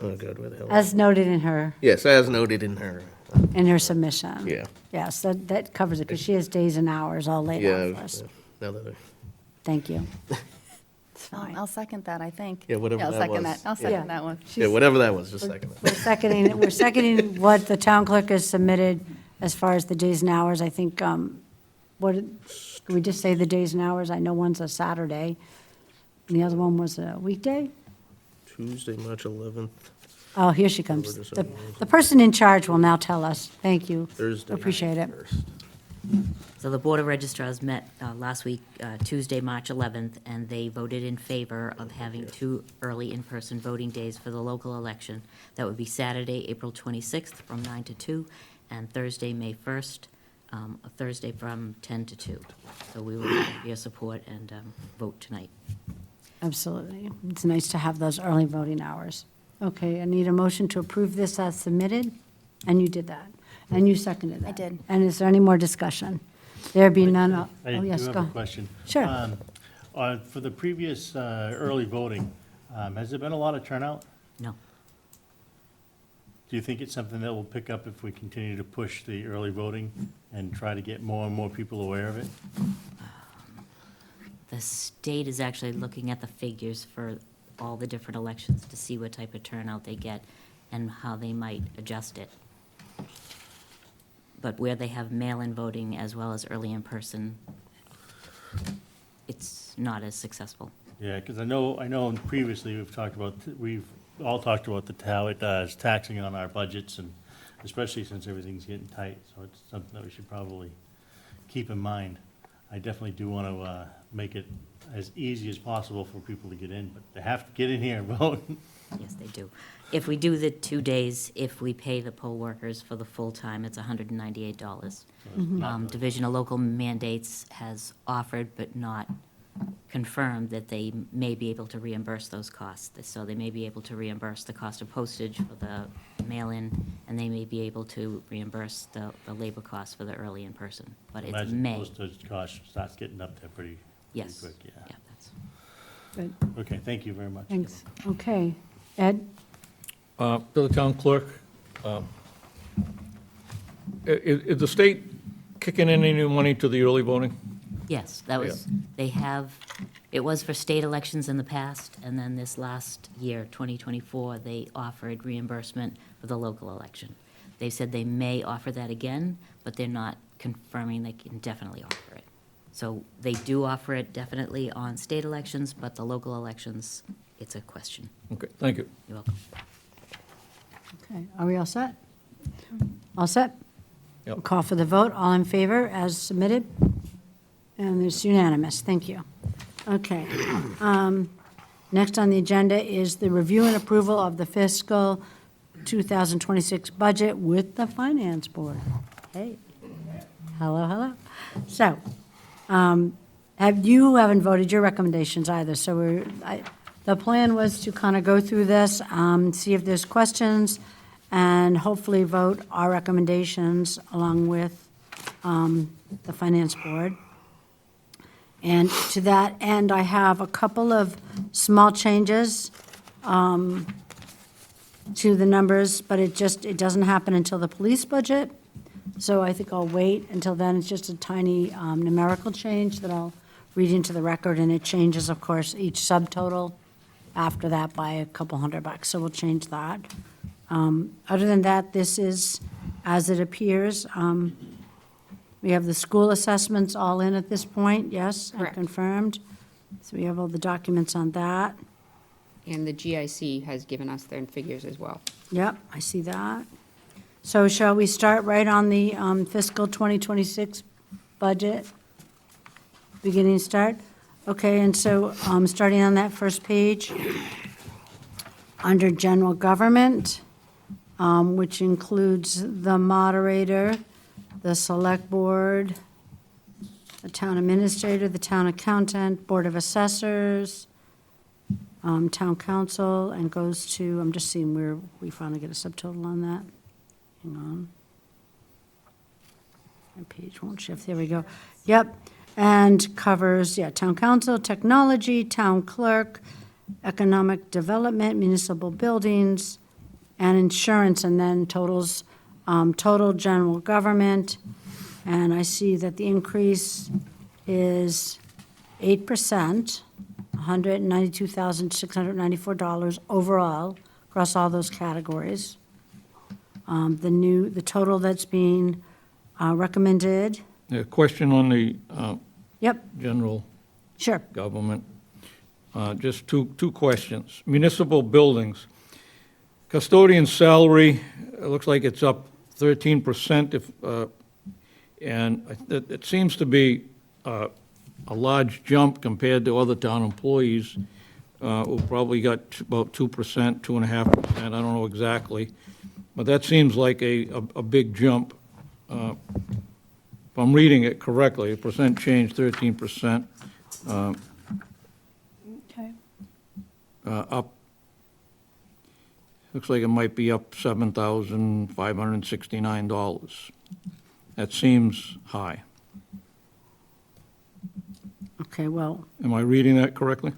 Oh, God, where the hell? As noted in her Yes, as noted in her, submission. yeah. Yes, that covers it, because she has days and hours all laid out Yeah, for us. now that I, Thank you. It's fine. I'll second that, I think. Yeah, whatever I'll that second was. that. I'll Yeah. second that one. yeah, whatever that was, just a second. We're seconding what the town clerk has submitted as far as the days and hours. I think, can we just say the days and hours? I know one's a Saturday, and the other one was a weekday? Tuesday, March 11th, Oh, here she comes. Where does The that the person in charge will now tell us. Thank you. Thursday. Appreciate it. 1st. So the Board of Registrars met last week, Tuesday, March 11th, and they voted in favor of having two early in-person voting days for the local election. That would be Saturday, April 26th from 9 to 2, and Thursday, May 1st, a Thursday from 10 to 2. So we will have your support and vote tonight. Absolutely. It's nice to have those early voting hours. Okay, I need a motion to approve this as submitted, and you did that. And you seconded that. I did. And is there any more discussion? There be none. I Oh, do yes, have go. a question. Sure. For the previous early voting, Has there been a lot of turnout? No. Do you think it's something that will pick up if we continue to push the early voting and try to get more and more people aware of it? The state is actually looking at the figures for all the different elections to see what type of turnout they get and how they might adjust it. But where they have mail-in voting as well as early in-person, it's not as successful. Yeah, because I know previously we've all talked about how it is taxing on our budgets, and especially since everything's getting tight, so it's something that we should probably keep in mind. I definitely do want to make it as easy as possible for people to get in, but they have to get in here and vote. Yes, they do. If we do the 2 days, if we pay the poll workers for the full time, it's $198. Division of Local Mandates has offered but not confirmed that they may be able to reimburse those costs. So they may be able to reimburse the cost of postage for the mail-in, and they may be able to reimburse the labor costs for the early in-person. But it's Imagine May. postage cost starts getting up there pretty Yes. quick, yeah. Yeah, that's. Good, Okay, thank you very much. thanks. Okay. Ed? To the town clerk, is the state kicking in any new money to the early voting? Yes, that was, they have, it was for state elections in the past, and then this last year, 2024, they offered reimbursement for the local election. They said they may offer that again, but they're not confirming they can definitely offer it. So they do offer it definitely on state elections, but the local elections, it's a question. Okay, thank you. You're welcome. Okay, are we all set? All set? Yep. We'll call for the vote. All in favor as submitted? And it's unanimous. Thank you. Okay. Next on the agenda is the review and approval of the fiscal 2026 budget with the Finance Board. Hey. Hello, hello. So, you haven't voted your recommendations either, so the plan was to kind of go through this, see if there's questions, and hopefully vote our recommendations along with the Finance Board. And to that end, I have a couple of small changes to the numbers, but it doesn't happen until the police budget. So I think I'll wait until then. It's just a tiny numerical change that I'll read into the record, and it changes, of course, each subtotal after that by a couple $100, so we'll change that. Other than that, this is as it appears. We have the school assessments all in at this point, yes? and Correct. Confirmed. So we have all the documents on that. And the GIC has given us their figures as well. Yep, I see that. So shall we start right on the fiscal 2026 budget? Beginning start? Okay, and so starting on that first page, under general government, which includes the moderator, the select board, the town administrator, the town accountant, board of assessors, town council, and goes to, I'm just seeing where we finally get a subtotal on that. Hang on. My page won't shift, there we go. Yep, and covers, town council, technology, town clerk, economic development, municipal buildings, and insurance, and then totals, total general government. And I see that the increase is 8%, $192,694 overall across all those categories. The total that's being recommended, A question on the yep, general sure. government. Just two questions. Municipal buildings. Custodian salary, it looks like it's up 13%, and it seems to be a large jump compared to other town employees who probably got about 2%, 2.5%, I don't know exactly. But that seems like a big jump. If I'm reading it correctly, a percent change, 13%, Okay. up, looks like it might be up $7,569. That seems high. Okay, well, Am I reading that correctly?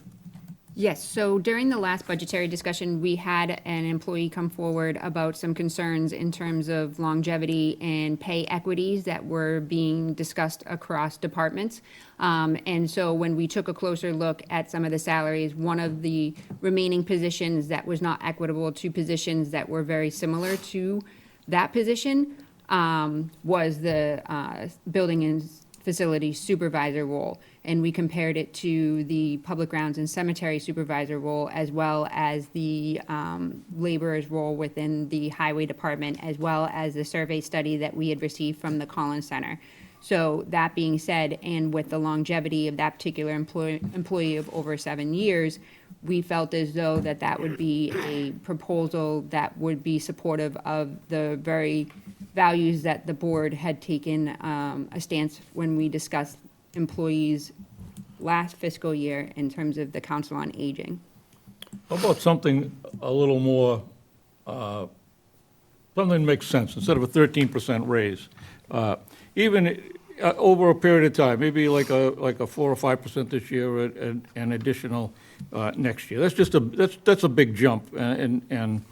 Yes, so during the last budgetary discussion, we had an employee come forward about some concerns in terms of longevity and pay equities that were being discussed across departments. And so when we took a closer look at some of the salaries, one of the remaining positions that was not equitable to positions that were very similar to that position was the building and facility supervisor role. And we compared it to the public grounds and cemetery supervisor role, as well as the laborer's role within the highway department, as well as the survey study that we had received from the Collins Center. So that being said, and with the longevity of that particular employee of over 7 years, we felt as though that would be a proposal that would be supportive of the very values that the board had taken a stance when we discussed employees last fiscal year in terms of the Council on Aging. How about something a little more, something that makes sense, instead of a 13% raise? Even over a period of time, maybe like a 4 or 5% this year and an additional next year. That's just that's a big jump. And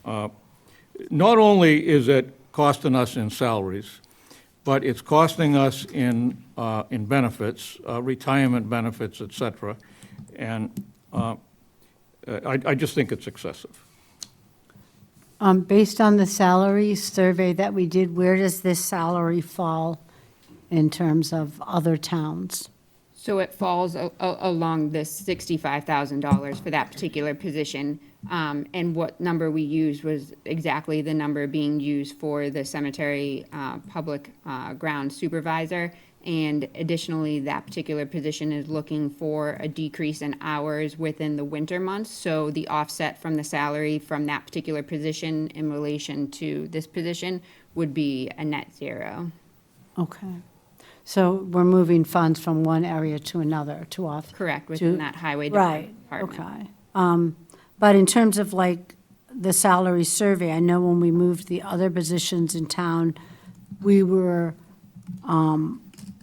not only is it costing us in salaries, but it's costing us in benefits, retirement benefits, et cetera. And I just think it's excessive. Based on the salary survey that we did, where does this salary fall in terms of other towns? So it falls along this $65,000 for that particular position. And what number we used was exactly the number being used for the cemetery public ground supervisor. And additionally, that particular position is looking for a decrease in hours within the winter months. So the offset from the salary from that particular position in relation to this position would be a net zero. Okay. So we're moving funds from one area to another to off. Correct, within that highway Right, department. okay. But in terms of like the salary survey, I know when we moved the other positions in town, we were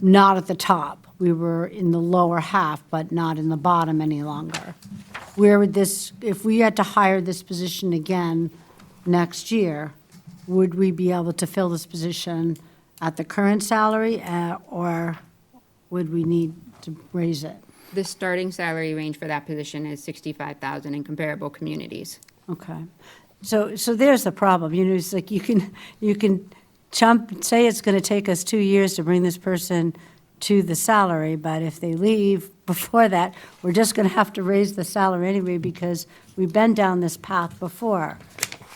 not at the top. We were in the lower half, but not in the bottom any longer. Where would this, if we had to hire this position again next year, would we be able to fill this position at the current salary, or would we need to raise it? The starting salary range for that position is $65,000 in comparable communities. Okay. So there's the problem, you know, it's like you can say it's going to take us 2 years to bring this person to the salary, but if they leave before that, we're just going to have to raise the salary anyway because we've been down this path before.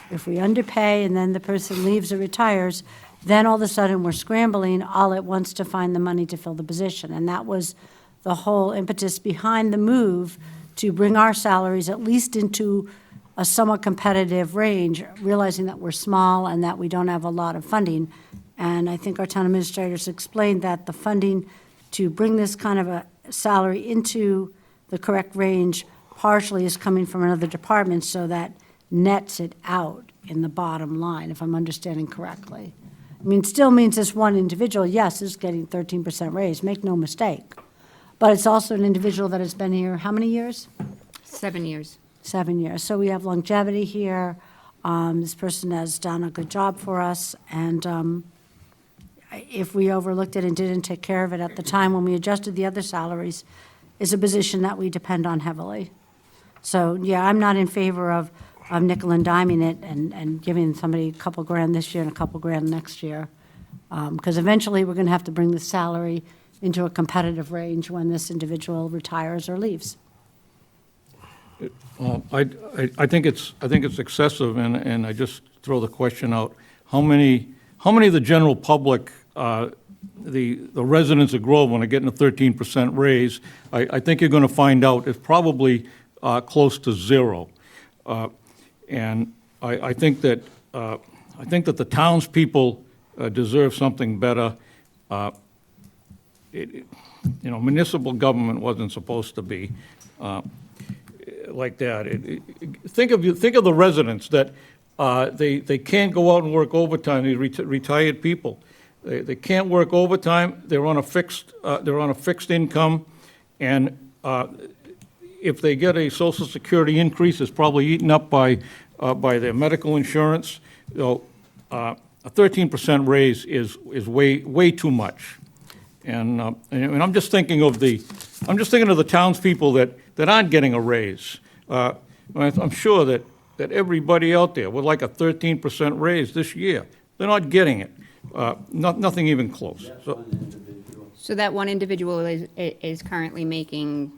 If we underpay and then the person leaves or retires, then all of a sudden we're scrambling all at once to find the money to fill the position. And that was the whole impetus behind the move to bring our salaries at least into a somewhat competitive range, realizing that we're small and that we don't have a lot of funding. And I think our town administrators explained that the funding to bring this kind of a salary into the correct range partially is coming from another department, so that nets it out in the bottom line, if I'm understanding correctly. I mean, it still means this one individual, yes, is getting 13% raise, make no mistake. But it's also an individual that has been here, how many years? 7 years. 7 years. So we have longevity here. This person has done a good job for us, and if we overlooked it and didn't take care of it at the time when we adjusted the other salaries, is a position that we depend on heavily. So, yeah, I'm not in favor of nickel and diming it and giving somebody a couple grand this year and a couple grand next year. Because eventually, we're going to have to bring the salary into a competitive range when this individual retires or leaves. I think it's excessive, and I just throw the question out, how many of the general public, the residents of Groveland are getting a 13% raise? I think you're going to find out it's probably close to zero. And I think that the townspeople deserve something better. Municipal government wasn't supposed to be like that. Think of the residents that they can't go out and work overtime. These retired people, they can't work overtime. They're on a fixed income, and if they get a Social Security increase, it's probably eaten up by their medical insurance. So, a 13% raise is way too much. And I'm just thinking of the townspeople that aren't getting a raise. I'm sure that everybody out there would like a 13% raise this year. They're not getting it. Nothing even close. So that one individual is currently making,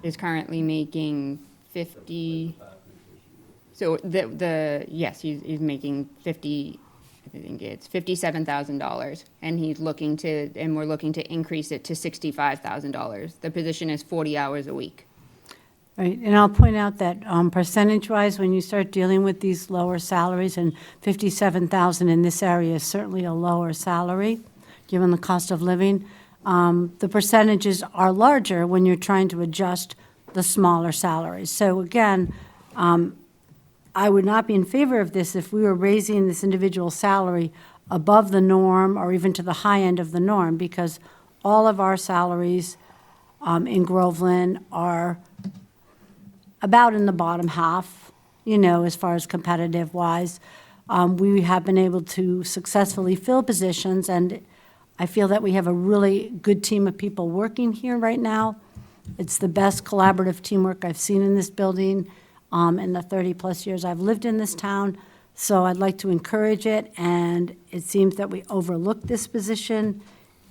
is currently making 50, so yes, he's making 50, I think it's $57,000, and we're looking to increase it to $65,000. The position is 40 hours a week. Right, and I'll point out that percentage-wise, when you start dealing with these lower salaries, and 57,000 in this area is certainly a lower salary, given the cost of living, the percentages are larger when you're trying to adjust the smaller salaries. So again, I would not be in favor of this if we were raising this individual salary above the norm or even to the high end of the norm, because all of our salaries in Groveland are about in the bottom half, as far as competitive-wise. We have been able to successfully fill positions, and I feel that we have a really good team of people working here right now. It's the best collaborative teamwork I've seen in this building in the 30-plus years I've lived in this town. So I'd like to encourage it, and it seems that we overlooked this position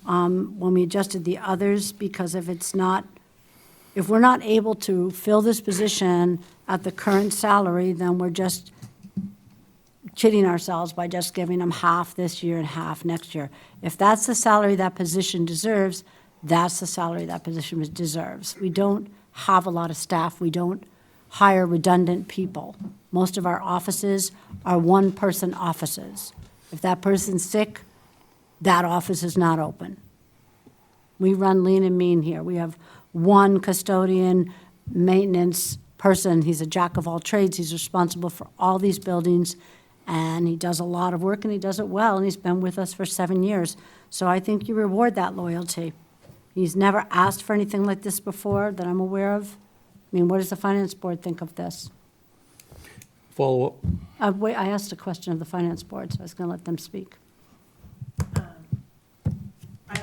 when we adjusted the others, because if we're not able to fill this position at the current salary, then we're just kidding ourselves by just giving them half this year and half next year. If that's the salary that position deserves, that's the salary that position deserves. We don't have a lot of staff. We don't hire redundant people. Most of our offices are one-person offices. If that person's sick, that office is not open. We run lean and mean here. We have one custodian, maintenance person. He's a jack of all trades. He's responsible for all these buildings, and he does a lot of work, and he does it well, and he's been with us for 7 years. So I think you reward that loyalty. He's never asked for anything like this before that I'm aware of. I mean, what does the finance board think of this? Follow up. Wait, I asked a question of the finance board, so I was going to let them speak. I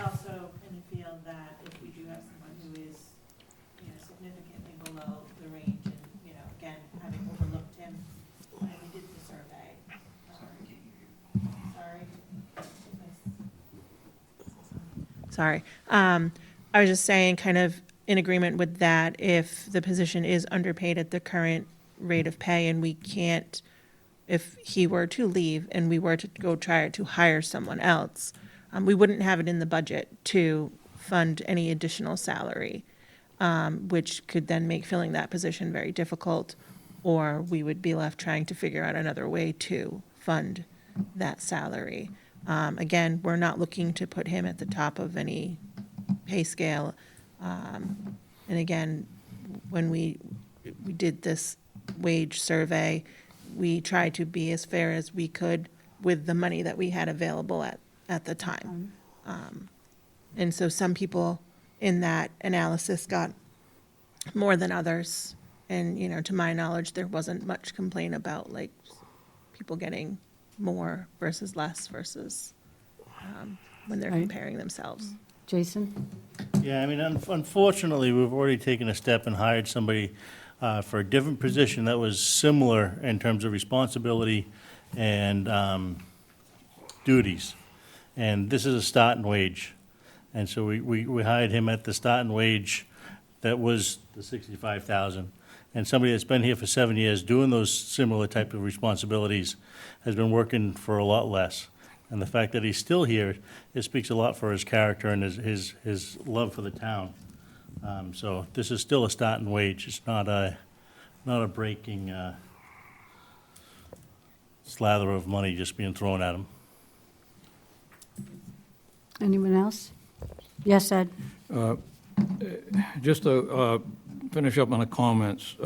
also kind of feel that if we do have someone who is, significantly below the range, and, again, having overlooked him when we did the survey. Sorry. I was just saying, kind of in agreement with that, if the position is underpaid at the current rate of pay and we can't, if he were to leave and we were to go try to hire someone else, we wouldn't have it in the budget to fund any additional salary, which could then make filling that position very difficult, or we would be left trying to figure out another way to fund that salary. Again, we're not looking to put him at the top of any pay scale. And again, when we did this wage survey, we tried to be as fair as we could with the money that we had available at the time. And so some people in that analysis got more than others. And, to my knowledge, there wasn't much complaint about, like, people getting more versus less versus when they're Right. comparing themselves. Jason? Yeah, I mean, unfortunately, we've already taken a step and hired somebody for a different position that was similar in terms of responsibility and duties. And this is a starting wage. And so we hired him at the starting wage that was the $65,000. And somebody that's been here for 7 years doing those similar type of responsibilities has been working for a lot less. And the fact that he's still here, it speaks a lot for his character and his love for the town. So this is still a starting wage. It's not a breaking slather of money just being thrown at him. Anyone else? Yes, Ed? Just to finish up on the comments,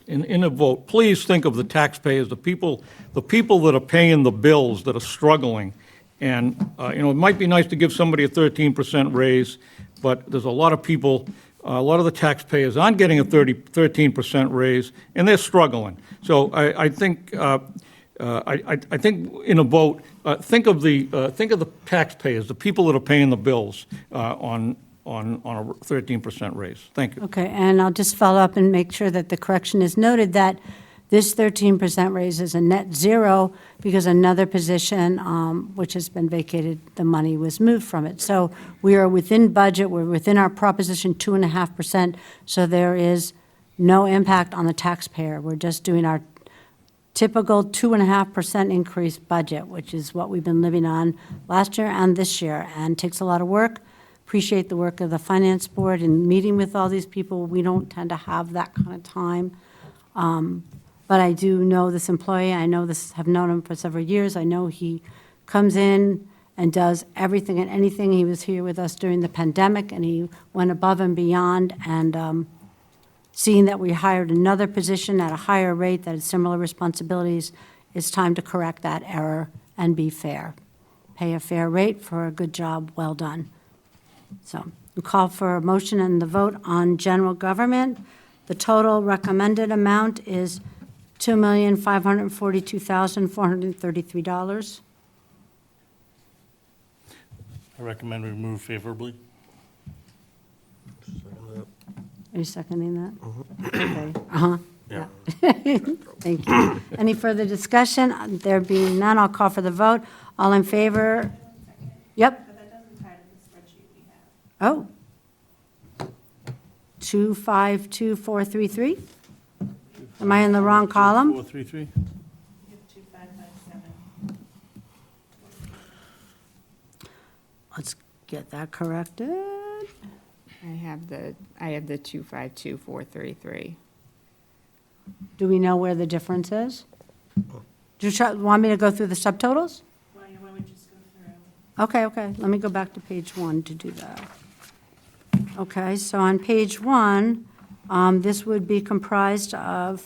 in a vote, please think of the taxpayers, the people that are paying the bills, that are struggling. And, it might be nice to give somebody a 13% raise, but there's a lot of people, a lot of the taxpayers aren't getting a 13% raise, and they're struggling. So I think, I think in a vote, think of the taxpayers, the people that are paying the bills on a 13% raise. Thank you. Okay, and I'll just follow up and make sure that the correction is noted that this 13% raise is a net zero because another position, which has been vacated, the money was moved from it. So we are within budget, we're within our Proposition 2.5%, so there is no impact on the taxpayer. We're just doing our typical 2.5% increase budget, which is what we've been living on last year and this year, and takes a lot of work. Appreciate the work of the Finance Board and meeting with all these people. We don't tend to have that kind of time. But I do know this employee. I know this, have known him for several years. I know he comes in and does everything and anything. He was here with us during the pandemic, and he went above and beyond. And seeing that we hired another position at a higher rate that had similar responsibilities, it's time to correct that error and be fair. Pay a fair rate for a good job well done. So we call for a motion and the vote on general government. The total recommended amount is $2,542,433. I recommend we move favorably. Are you seconding that? Okay. Yeah. Thank you. Any further discussion? There being none, I'll call for the vote. All in favor? Yep. But that doesn't tie to the spreadsheet we have. Oh. 252433? Am I in the wrong column? 433? You have 2557. Let's get that corrected. I have the 252433. Do we know where the difference is? Do you want me to go through the subtotals? Why don't we just go through? Okay. Let me go back to page 1 to do that. Okay, so on page 1, this would be comprised of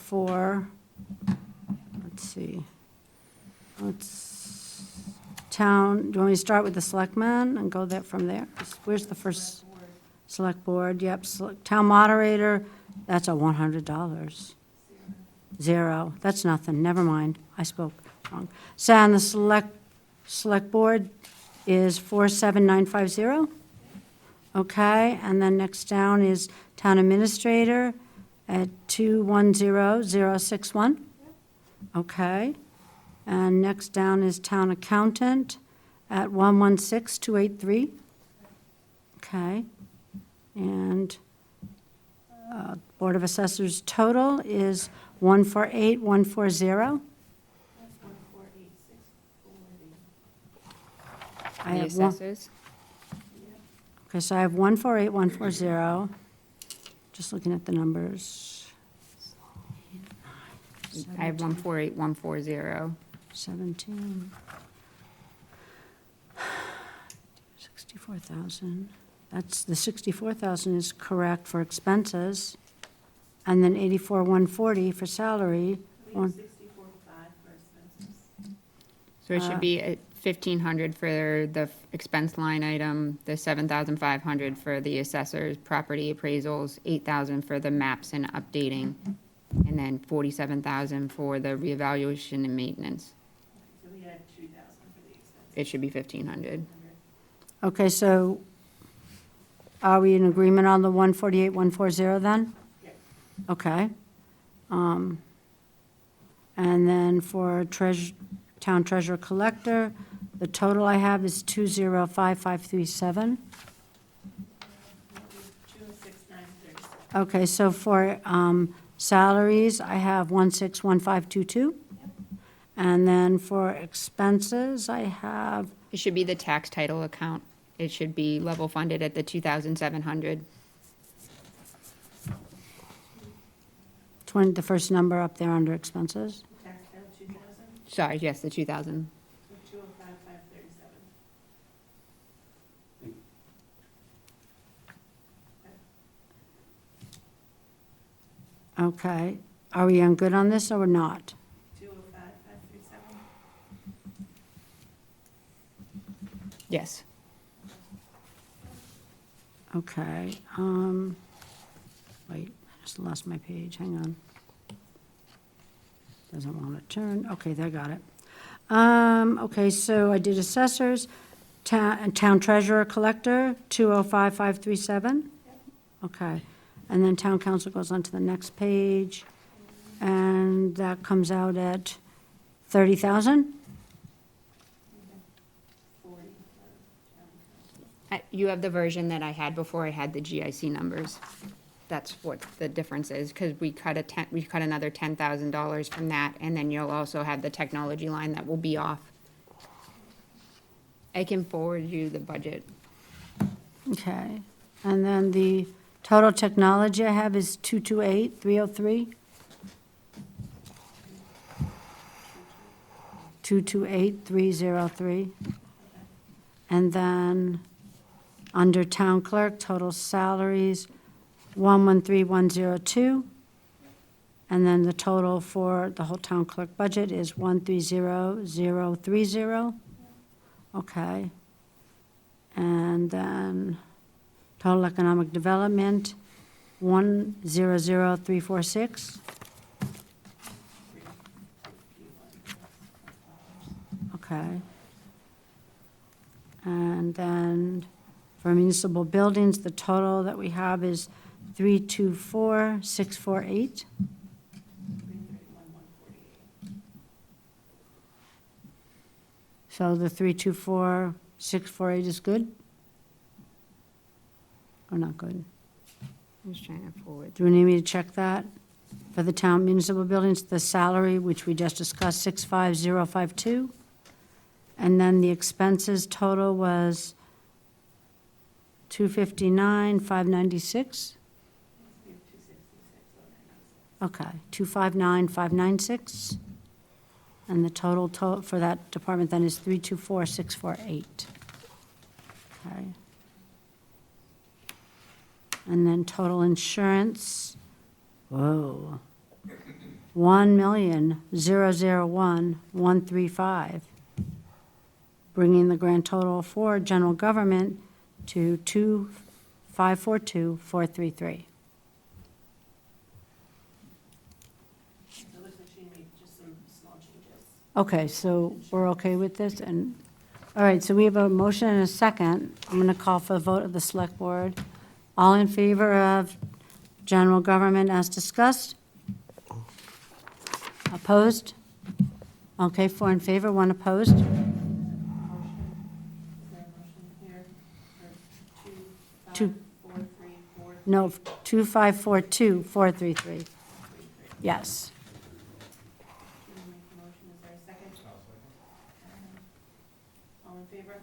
town, do you want me to start with the selectmen and go there from there? Where's the first? Select board, yep. Town moderator, that's a $100. Zero, that's nothing, never mind, I spoke wrong. So on the select board is 47950. Okay, and then next down is town administrator at 210061. Okay, and next down is town accountant at 116283. Okay, and Board of Assessors total is 148140. I The have one. assessors? Okay, so I have 148140. Just looking at the numbers. I have 148140. 17. 64,000. That's, the 64,000 is correct for expenses. And then 84,140 for salary. One- 64.5 for expenses. So it should be at 1,500 for the expense line item, the 7,500 for the assessors, property appraisals, 8,000 for the maps and updating, and then 47,000 for the reevaluation and maintenance. So we had 2,000 for the expenses. It should be 1,500. Okay, so are we in agreement on the 148,140 then? Yeah. Okay. And then for town treasurer collector, the total I have is 205,537. 206,937. Okay, so for salaries, I have 161522. And then for expenses, I have, It should be the tax title account. It should be level funded at the 2,700. the first number up there under expenses. Tax title 2,000, Sorry, yes, the 2,000. so 205,537. Okay, are we on good on this or we're not? 205,537. Yes. Okay, wait, I just lost my page, hang on. Doesn't want to turn, okay, there, got it. Okay, so I did assessors, town treasurer collector, 205,537. Okay, and then town council goes on to the next page, and that comes out at 30,000? You have the version that I had before I had the GIC numbers. That's what the difference is, because we cut another $10,000 from that, and then you'll also have the technology line that will be off. I can forward you the budget. Okay, and then the total technology I have is 228,303. 228,303. And then, under town clerk, total salaries, 113,102. And then the total for the whole town clerk budget is 130,030. Okay. And then total economic development, 100,346. Okay. And then for municipal buildings, the total that we have is 324,648. So the 324,648 is good? Or not good? I'm just trying to forward. Do we need me to check that? For the town municipal buildings, the salary, which we just discussed, 65052. And then the expenses total was 259,596. Okay, 259,596. And the total for that department then is 324,648. Okay. And then total insurance, whoa, 1,001,135, bringing the grand total for general government to 2,542,433. Okay, so we're okay with this, and, all right, so we have a motion and a second. I'm going to call for a vote of the select board. All in favor of general government as discussed? Opposed? Okay, 4 in favor, 1 opposed. Two. No, 2,542,433. Yes. All in favor?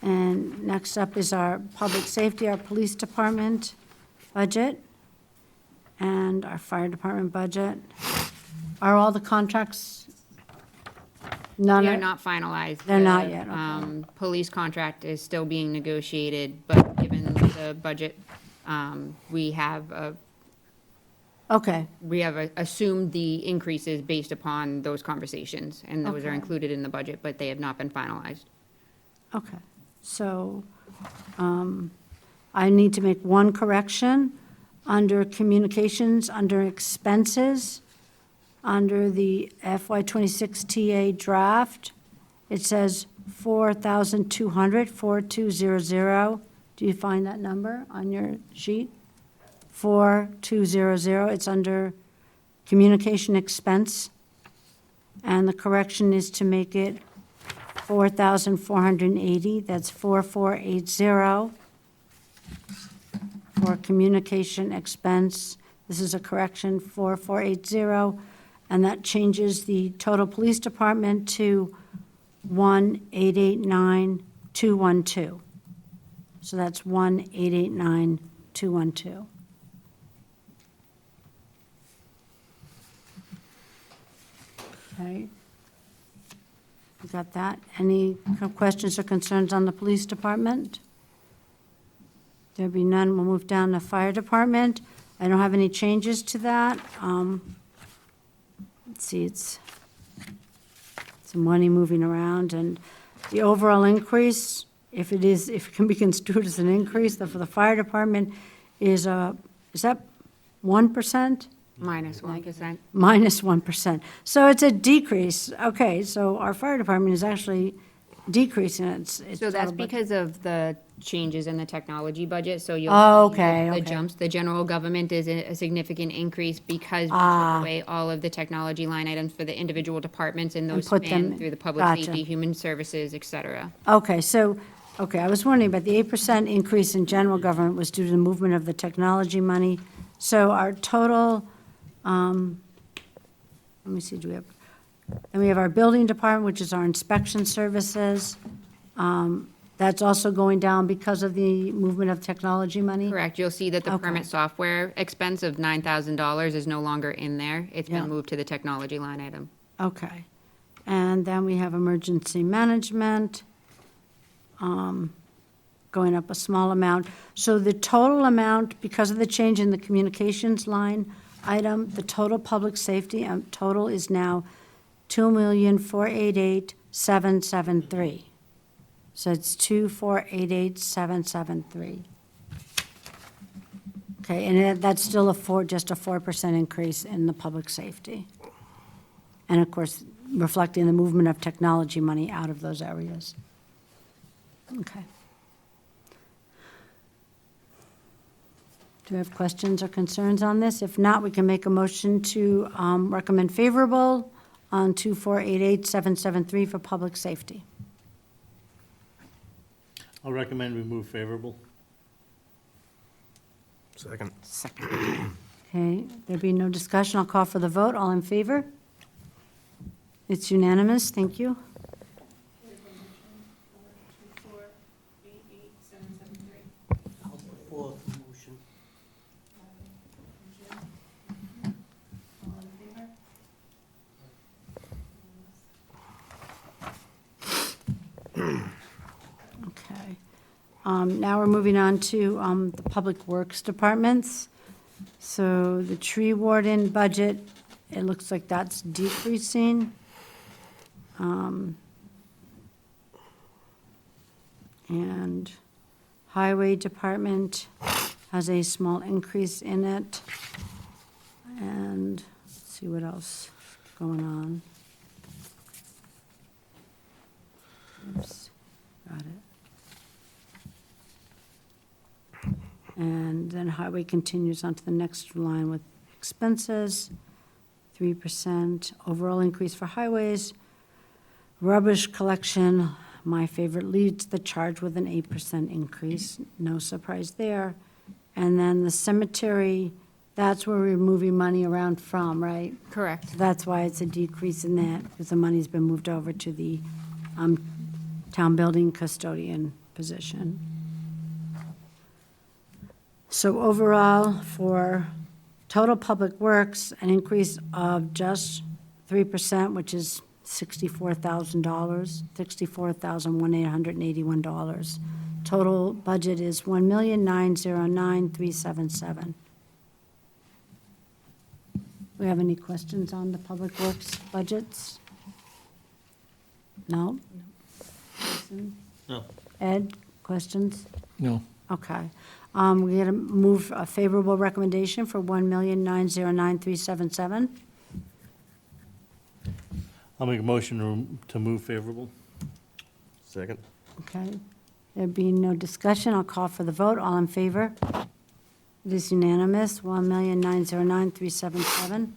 And next up is our public safety, our police department budget, and our fire department budget. Are all the contracts? None They're are not finalized. They're not The, yet, okay. Police contract is still being negotiated, but given the budget, we have Okay, assumed the increases based upon those conversations, and those are Okay. included in the budget, but they have not been finalized. okay. So I need to make one correction. Under communications, under expenses, under the FY26 TA draft, it says 4,200, 4200. Do you find that number on your sheet? 4200, it's under communication expense. And the correction is to make it 4,480, that's 4480 for communication expense. This is a correction, 4480, and that changes the total police department to 1,889,212. So that's 1,889,212. Okay. You got that? Any questions or concerns on the police department? There be none, we'll move down to fire department. I don't have any changes to that. Let's see, it's some money moving around, and The overall increase, if it can be construed as an increase, for the fire department is that 1%? Minus 1%. Minus 1%. So it's a decrease. Okay, so our fire department is actually decreasing its So that's total budget. because of the changes in the technology budget, so you'll. Oh, see okay, the okay. jumps. The general government is a significant increase because we took away all of the technology line items for the individual departments, and those put them- span through the public gotcha. safety, human services, et cetera. Okay, I was wondering, but the 8% increase in general government was due to the movement of the technology money. So our total, let me see, then we have our building department, which is our inspection services. That's also going down because of the movement of technology money? Correct, you'll see that the Okay. permit software expense of $9,000 is no longer in there. It's Yeah. been moved to the technology line item. Okay. And then we have emergency management, going up a small amount. So the total amount, because of the change in the communications line item, the total public safety total is now $2,488,773. So it's 2,488,773. Okay, and that's still just a 4% increase in the public safety. And of course, reflecting the movement of technology money out of those areas. Okay. Do you have questions or concerns on this? If not, we can make a motion to recommend favorable on 2,488,773 for public safety. I'll recommend we move favorable. Second. Okay, there be no discussion, I'll call for the vote. All in favor? It's unanimous, thank you. Okay. Now we're moving on to the Public Works Departments. So the tree warden budget, it looks like that's decreasing. And Highway Department has a small increase in it. And let's see what else is going on. Oops, got it. And then Highway continues on to the next line with expenses, 3%. Overall increase for highways. Rubbish collection, my favorite, leads the charge with an 8% increase. No surprise there. And then the cemetery, that's where we're moving money around from, right? Correct. So that's why it's a decrease in that, because the money's been moved over to the town building custodian position. So overall, for total public works, an increase of just 3%, which is $64,000, $64,881. Total budget is $1,909,377. We have any questions on the public works budgets? No? No. Ed, questions? No. Okay. We're going to move a favorable recommendation for $1,909,377. I'll make a motion to move favorable. Second. Okay. There being no discussion, I'll call for the vote. All in favor? It is unanimous, $1,909,377.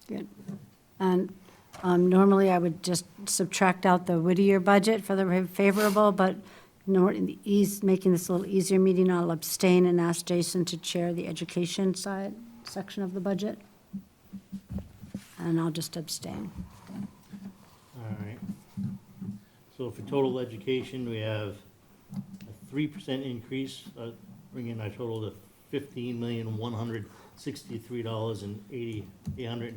Good. And normally I would just subtract out the Whittier budget for the favorable, but making this a little easier meeting, I'll abstain and ask Jason to chair the education side, section of the budget. And I'll just abstain. All right. So for total education, we have a 3% increase, bringing our total to $15,163,828.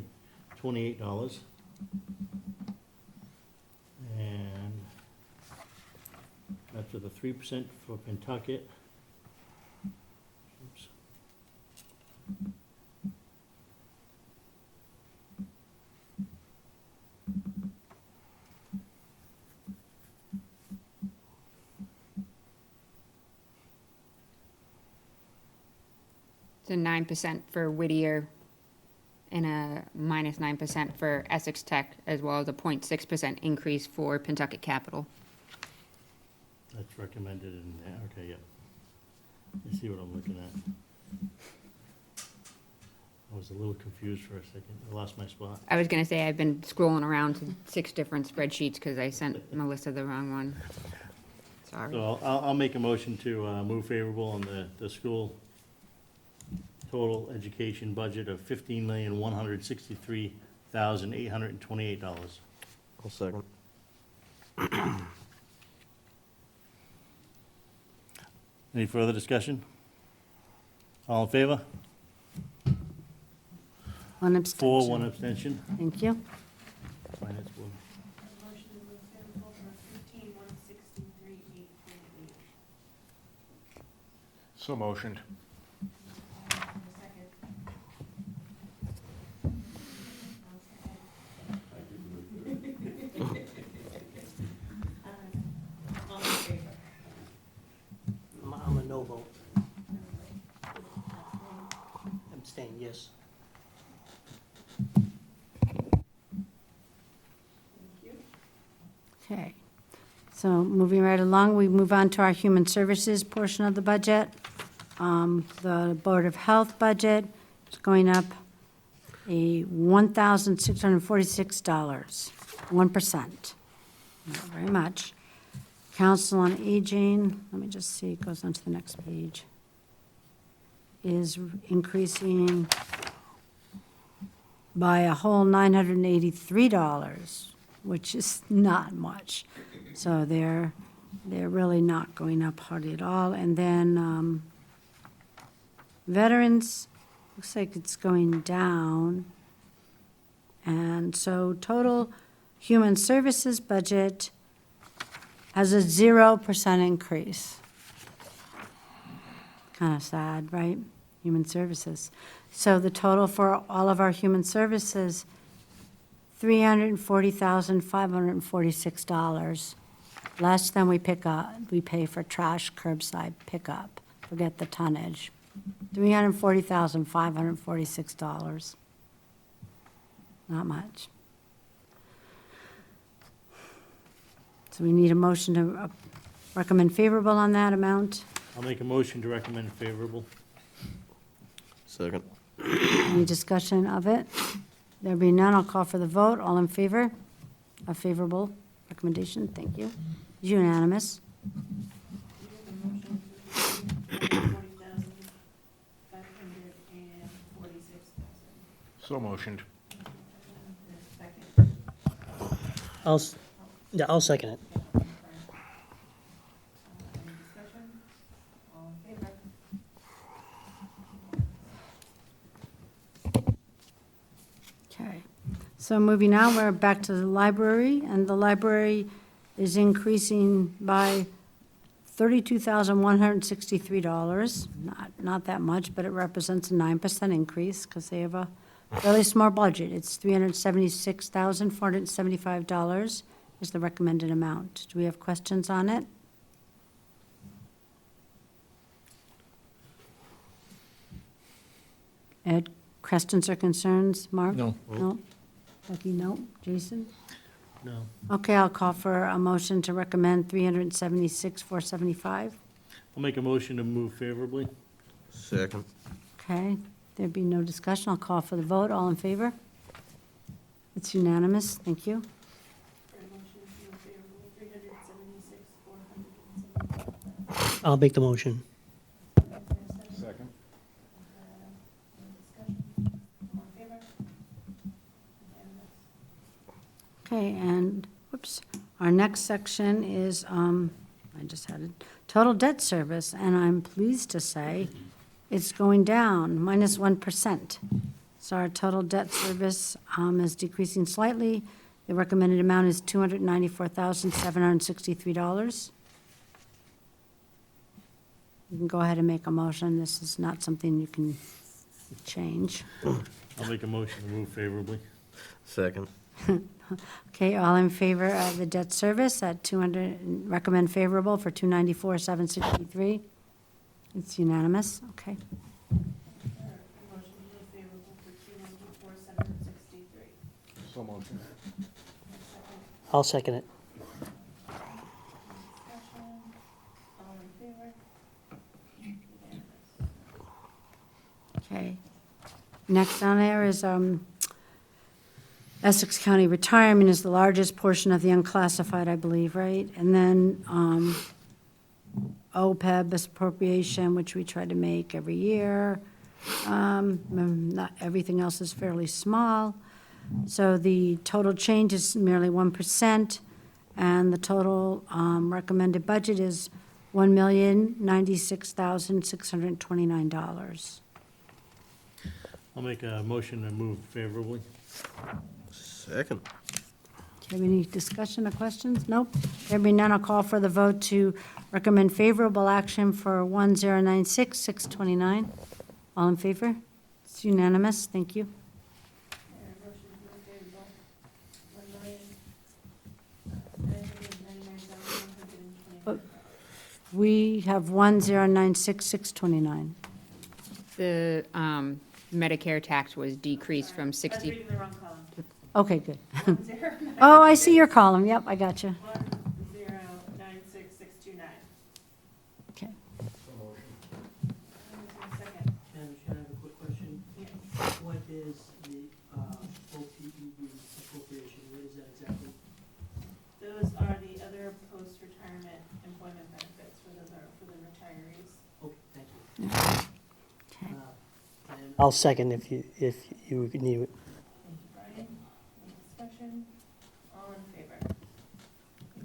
And That's with a 3% for Pentucket. Oops. It's a 9% for Whittier and a -9% for Essex Tech, as well as a 0.6% increase for Pentucket Capital. That's recommended in there, okay, yep. You see what I'm looking at? I was a little confused for a second, I lost my spot. I was gonna say, I've been scrolling around to 6 different spreadsheets because I sent Melissa the wrong one. Sorry. So I'll make a motion to move favorable on the school total education budget of $15,163,828. I'll second. Any further discussion? All in favor? One abstention. 4, 1 abstention. Thank you. Finance board. So motioned. I'm a no vote. Abstain, yes. Okay, so moving right along, we move on to our human services portion of the budget. The Board of Health budget is going up a $1,646, 1%. Not very much. Council on Aging, let me just see, it goes on to the next page, is increasing by a whole $983, which is not much. So they're really not going up hardly at all. And then veterans, looks like it's going down. And so total human services budget has a 0% increase. Kind of sad, right? Human services. So the total for all of our human services, $340,546, less than we pay for trash curbside pickup. Forget the tonnage. $340,546. Not much. So we need a motion to recommend favorable on that amount. I'll make a motion to recommend favorable. Second. Any discussion of it? There being none, I'll call for the vote. All in favor of favorable recommendation? Thank you. Unanimous. So motioned. I'll second it. Okay. So moving on, we're back to the library, and the library is increasing by $32,163. Not that much, but it represents a 9% increase because they have a really small budget. It's $376,475 is the recommended amount. Do we have questions on it? Ed, questions or concerns? Mark? No. No? Becky, no? Jason? No. Okay, I'll call for a motion to recommend $376,475. I'll make a motion to move favorably. Second. Okay, there'd be no discussion. I'll call for the vote. All in favor? It's unanimous. Thank you. I'll make the motion. Second. Okay, and, whoops, our next section is, I just had it, total debt service, and I'm pleased to say it's going down, -1%. So our total debt service is decreasing slightly. The recommended amount is $294,763. You can go ahead and make a motion. This is not something you can change. I'll make a motion to move favorably. Second. Okay, all in favor of the debt service at 200, recommend favorable for 294,763? It's unanimous, okay. I'll second it. Okay. Next on there is Essex County Retirement is the largest portion of the unclassified, I believe, right? And then OPEB appropriation, which we try to make every year. Not everything else is fairly small. So the total change is merely 1%, and the total recommended budget is $1,096,629. I'll make a motion to move favorably. Second. Do you have any discussion or questions? Nope. There being none, I'll call for the vote to recommend favorable action for 1,096,629. All in favor? It's unanimous. Thank you. We have 1,096,629. The Medicare tax was decreased from 60. reading the wrong column. Okay, good. Oh, I see your column. Yep, I got you. 1,096,629. Okay. Second. Madam Chair, I have a quick question. What is the OPEB appropriation? What is that exactly? Those are the other post-retirement employment benefits for the retirees. Okay, thank you. Okay. And I'll second if you need it. Thank you, Brian. Any discussion? All in favor?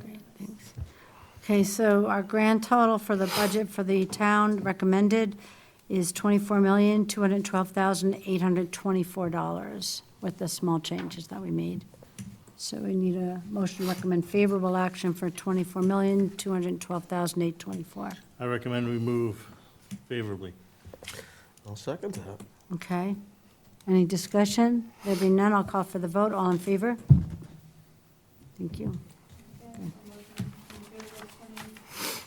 Great, thanks. Okay, so our grand total for the budget for the town recommended is $24,212,824 with the small changes that we made. So we need a motion to recommend favorable action for $24,212,824. I recommend we move favorably. I'll second that. Okay. Any discussion? There being none, I'll call for the vote. All in favor? Thank you. Okay, a motion in favor of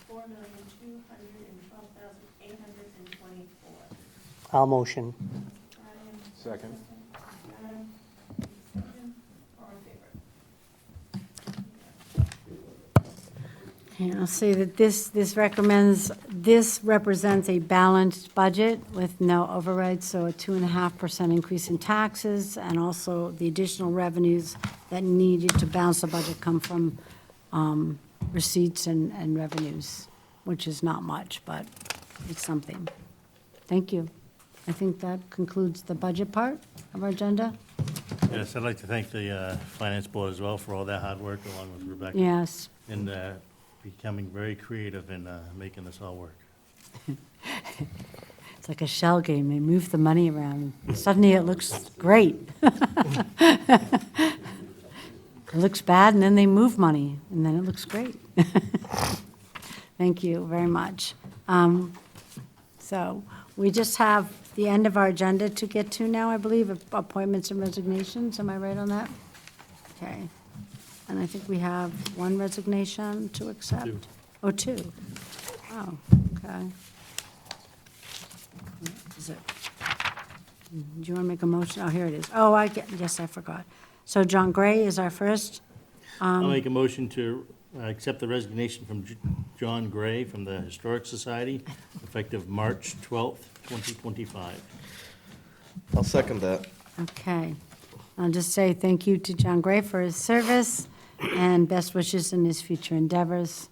$24,212,824. I'll motion. Brian, Second. Adam, any discussion? All in favor? Okay, I'll say that this represents a balanced budget with no overrides, so a 2.5% increase in taxes, and also the additional revenues that needed to balance the budget come from receipts and revenues, which is not much, but it's something. Thank you. I think that concludes the budget part of our agenda. Yes, I'd like to thank the Finance Board as well for all their hard work, along with Rebecca. Yes. And becoming very creative in making this all work. It's like a shell game. They move the money around. Suddenly it looks great. It looks bad, and then they move money, and then it looks great. Thank you very much. So we just have the end of our agenda to get to now, I believe, of appointments and resignations. Am I right on that? Okay. And I think we have one resignation to accept. Two. Oh, two. Oh, okay. Where is it? Do you want to make a motion? Oh, here it is. Oh, yes, I forgot. So John Gray is our first. I'll make a motion to accept the resignation from John Gray from the Historic Society, effective March 12th, 2025. I'll second that. Okay. I'll just say thank you to John Gray for his service and best wishes in his future endeavors.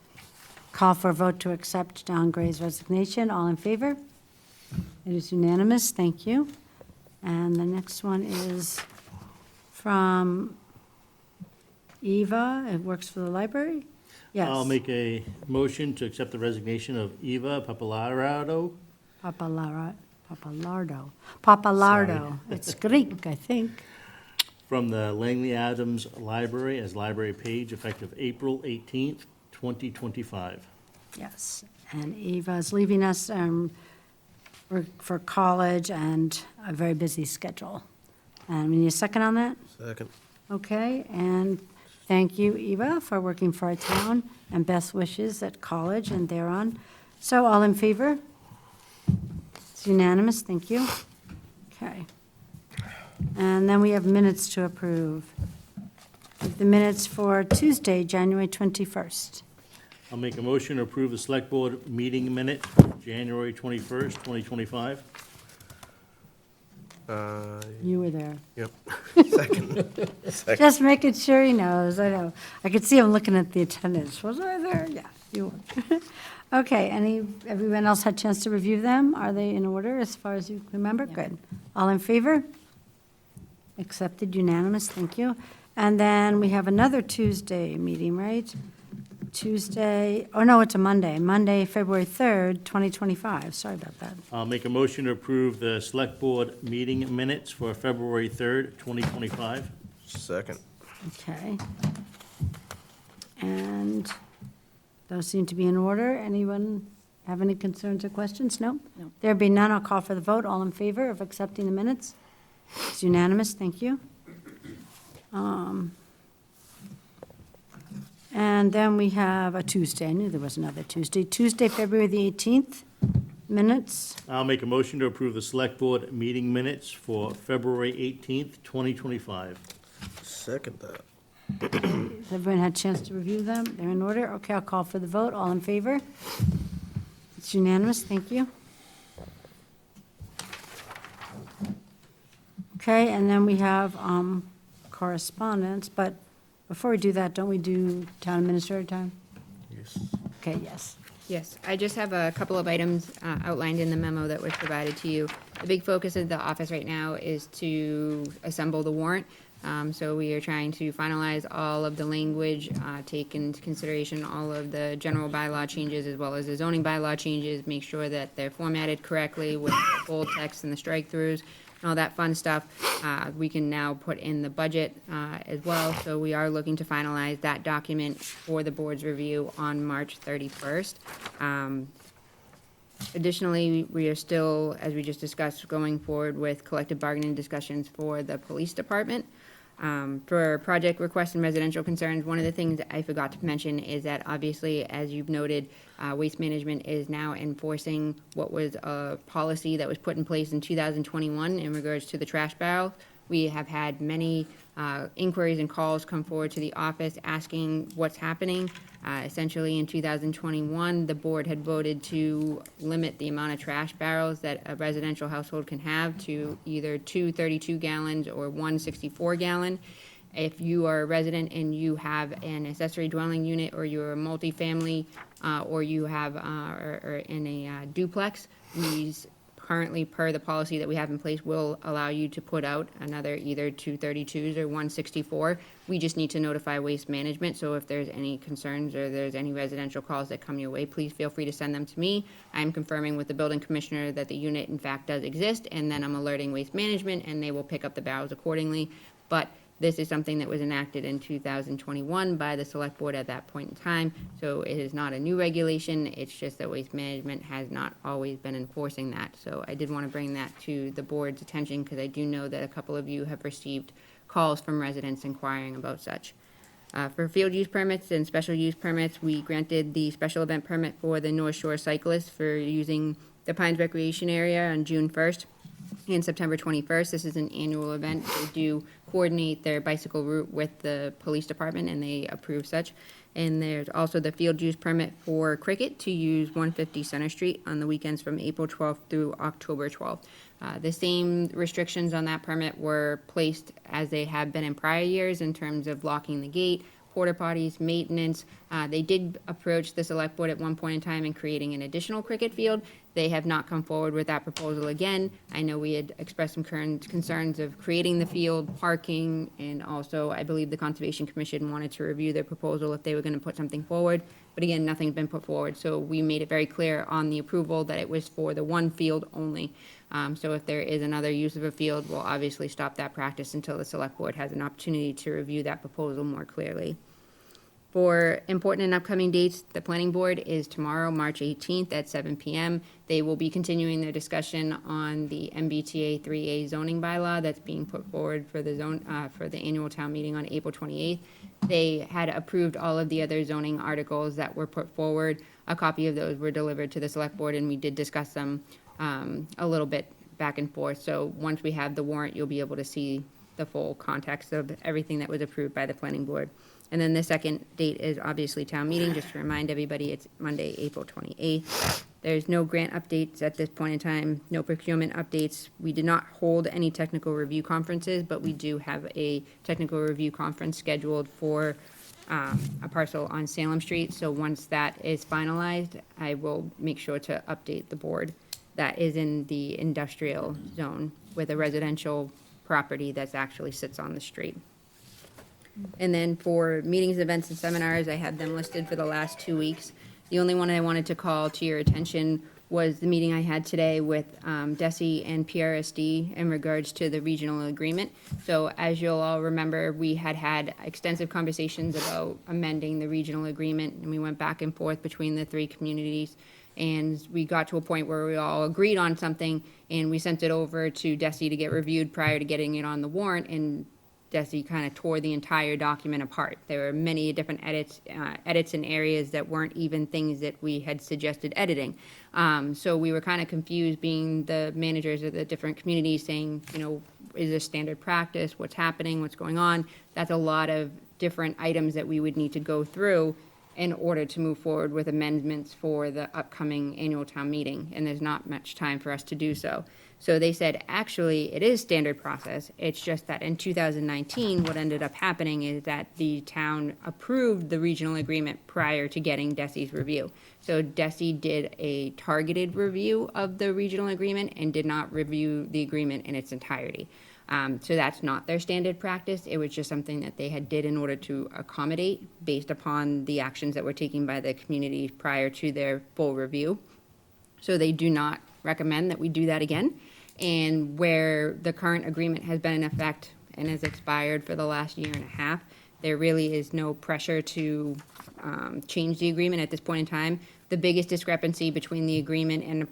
Call for a vote to accept John Gray's resignation. All in favor? It is unanimous. Thank you. And the next one is from Eva. It works for the library? Yes. I'll make a motion to accept the resignation of Eva Papalardo. Papalardo. It's Greek, I think. From the Langley Adams Library as library page, effective April 18th, 2025. Yes, and Eva's leaving us for college and a very busy schedule. And we need a second on that? Second. Okay, and thank you, Eva, for working for our town, and best wishes at college and thereon. So all in favor? It's unanimous, thank you. Okay. And then we have minutes to approve. The minutes for Tuesday, January 21st. I'll make a motion to approve the select board meeting minute, for January 21st, 2025. You were there. Yep. Second. Second. Just making sure he knows, I know. I could see him looking at the attendance. Was I there? Yeah, you were. Okay, everyone else had a chance to review them? Are they in order as far as you remember? Good. All in favor? Accepted, unanimous, thank you. And then we have another Tuesday meeting, right? Tuesday, oh no, it's a Monday, February 3rd, 2025. Sorry about that. I'll make a motion to approve the select board meeting minutes for February 3rd, 2025. Second. Okay. And those seem to be in order. Anyone have any concerns or questions? No? No. There be none, I'll call for the vote. All in favor of accepting the minutes? It's unanimous, thank you. And then we have a Tuesday. I knew there was another Tuesday. Tuesday, February the 18th, minutes. I'll make a motion to approve the select board meeting minutes for February 18th, 2025. Second that. Has everyone had a chance to review them? They're in order? Okay, I'll call for the vote. All in favor? It's unanimous, thank you. Okay, and then we have correspondence, but before we do that, don't we do town administrator time? Yes. Okay, yes. Yes, I just have a couple of items outlined in the memo that was provided to you. The big focus of the office right now is to assemble the warrant. So we are trying to finalize all of the language, take into consideration all of the general bylaw changes as well as the zoning bylaw changes, make sure that they're formatted correctly with the bold text and the strike-throughs and all that fun stuff. We can now put in the budget as well. So we are looking to finalize that document for the board's review on March 31st. Additionally, we are still, as we just discussed, going forward with collective bargaining discussions for the police department. For project requests and residential concerns, one of the things that I forgot to mention is that obviously, as you've noted, Waste Management is now enforcing what was a policy that was put in place in 2021 in regards to the trash barrel. We have had many inquiries and calls come forward to the office asking what's happening. Essentially, in 2021, the board had voted to limit the amount of trash barrels that a residential household can have to either 2 32-gallons or 1 64-gallon. If you are a resident and you have an accessory dwelling unit, or you're a multifamily, or you have, or in a duplex, these currently, per the policy that we have in place, will allow you to put out another either 2 32s or 1 64. We just need to notify Waste Management, so if there's any concerns or there's any residential calls that come your way, please feel free to send them to me. I'm confirming with the building commissioner that the unit in fact does exist, and then I'm alerting Waste Management, and they will pick up the barrels accordingly. But this is something that was enacted in 2021 by the select board at that point in time, so it is not a new regulation. It's just that Waste Management has not always been enforcing that. So I did want to bring that to the board's attention, because I do know that a couple of you have received calls from residents inquiring about such. For field use permits and special use permits, we granted the special event permit for the North Shore cyclists for using the Pines Recreation Area on June 1st. And September 21st. This is an annual event. They do coordinate their bicycle route with the police department, and they approve such. And there's also the field use permit for cricket to use 150 Center Street on the weekends from April 12th through October 12th. The same restrictions on that permit were placed as they have been in prior years in terms of locking the gate, porta potties, maintenance. They did approach the select board at one point in time in creating an additional cricket field. They have not come forward with that proposal again. I know we had expressed some current concerns of creating the field, parking, and also I believe the Conservation Commission wanted to review their proposal if they were going to put something forward. But again, nothing's been put forward. So we made it very clear on the approval that it was for the one field only. So if there is another use of a field, we'll obviously stop that practice until the select board has an opportunity to review that proposal more clearly. For important and upcoming dates, the planning board is tomorrow, March 18th at 7 PM. They will be continuing their discussion on the MBTA 3A zoning bylaw that's being put forward for the for the annual town meeting on April 28th. They had approved all of the other zoning articles that were put forward. A copy of those were delivered to the select board, and we did discuss them a little bit back and forth. So once we have the warrant, you'll be able to see the full context of everything that was approved by the planning board. And then the second date is obviously town meeting. Just to remind everybody, it's Monday, April 28th. There's no grant updates at this point in time, no procurement updates. We did not hold any technical review conferences, but we do have a technical review conference scheduled for a parcel on Salem Street. So once that is finalized, I will make sure to update the board. That is in the industrial zone with a residential property that actually sits on the street. And then for meetings, events, and seminars, I have them listed for the last 2 weeks. The only one I wanted to call to your attention was the meeting I had today with DESI and PRSD in regards to the regional agreement. So as you'll all remember, we had extensive conversations about amending the regional agreement, and we went back and forth between the three communities. And we got to a point where we all agreed on something, and we sent it over to DESI to get reviewed prior to getting it on the warrant, and DESI kind of tore the entire document apart. There were many different edits in areas that weren't even things that we had suggested editing. So we were kind of confused, being the managers of the different communities, saying, you know, is this standard practice? What's happening? What's going on? That's a lot of different items that we would need to go through in order to move forward with amendments for the upcoming annual town meeting, and there's not much time for us to do so. So they said, actually, it is standard process. It's just that in 2019, what ended up happening is that the town approved the regional agreement prior to getting DESI's review. So DESI did a targeted review of the regional agreement and did not review the agreement in its entirety. So that's not their standard practice. It was just something that they had did in order to accommodate based upon the actions that were taken by the community prior to their full review. So they do not recommend that we do that again. And where the current agreement has been in effect and has expired for the last year and a half, there really is no pressure to change the agreement at this point in time. The biggest discrepancy between the agreement and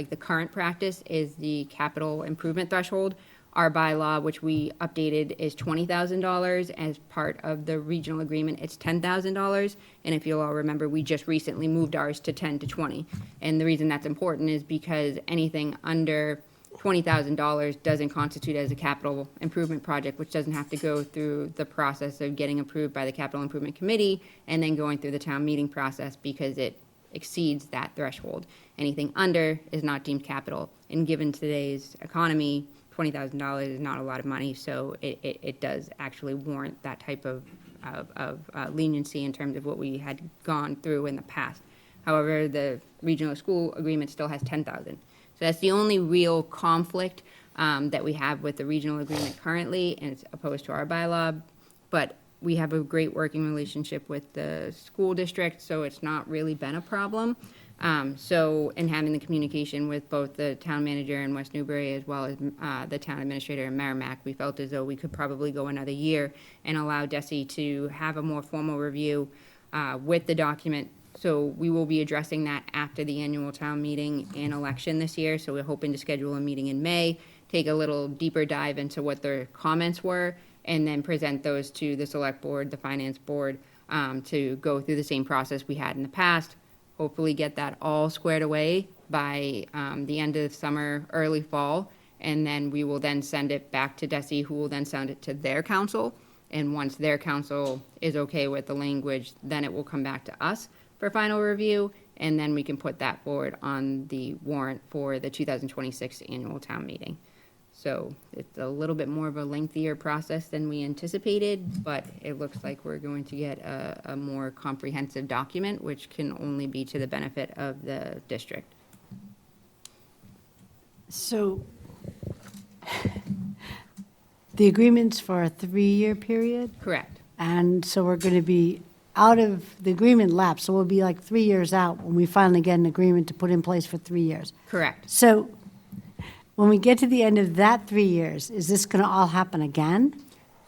the current practice is the capital improvement threshold. Our bylaw, which we updated, is $20,000. As part of the regional agreement, it's $10,000. And if you'll all remember, we just recently moved ours to 10 to 20. And the reason that's important is because anything under $20,000 doesn't constitute as a capital improvement project, which doesn't have to go through the process of getting approved by the Capital Improvement Committee and then going through the town meeting process, because it exceeds that threshold. Anything under is not deemed capital. And given today's economy, $20,000 is not a lot of money, so it does actually warrant that type of leniency in terms of what we had gone through in the past. However, the regional school agreement still has $10,000. So that's the only real conflict that we have with the regional agreement currently, and it's opposed to our bylaw. But we have a great working relationship with the school district, so it's not really been a problem. So in having the communication with both the town manager in West Newbury as well as the town administrator in Merrimack, we felt as though we could probably go another year and allow DESI to have a more formal review with the document. So we will be addressing that after the annual town meeting and election this year. So we're hoping to schedule a meeting in May, take a little deeper dive into what their comments were, and then present those to the select board, the finance board, to go through the same process we had in the past. Hopefully get that all squared away by the end of summer, early fall, and then we will then send it back to DESI, who will then send it to their council. And once their council is okay with the language, then it will come back to us for final review, and then we can put that forward on the warrant for the 2026 annual town meeting. So it's a little bit more of a lengthier process than we anticipated, but it looks like we're going to get a more comprehensive document, which can only be to the benefit of the district. So the agreement's for a 3-year period? Correct. And so we're going to be out of the agreement lapse, so we'll be like 3 years out when we finally get an agreement to put in place for 3 years. Correct. So when we get to the end of that 3 years, is this going to all happen again?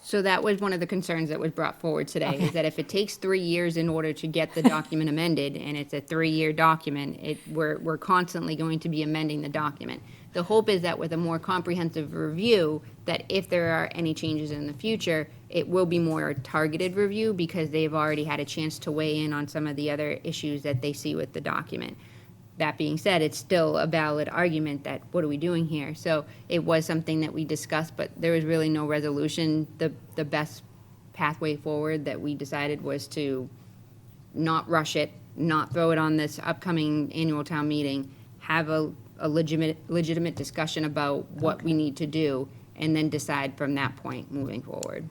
So that was one of the concerns that was brought forward today, is that if it takes 3 years in order to get the document amended, and it's a 3-year document, we're constantly going to be amending the document. The hope is that with a more comprehensive review, that if there are any changes in the future, it will be more targeted review, because they've already had a chance to weigh in on some of the other issues that they see with the document. That being said, it's still a valid argument that, what are we doing here? So it was something that we discussed, but there was really no resolution. The best pathway forward that we decided was to not rush it, not throw it on this upcoming annual town meeting, have a legitimate discussion about what we need to do, and then decide from that point moving forward.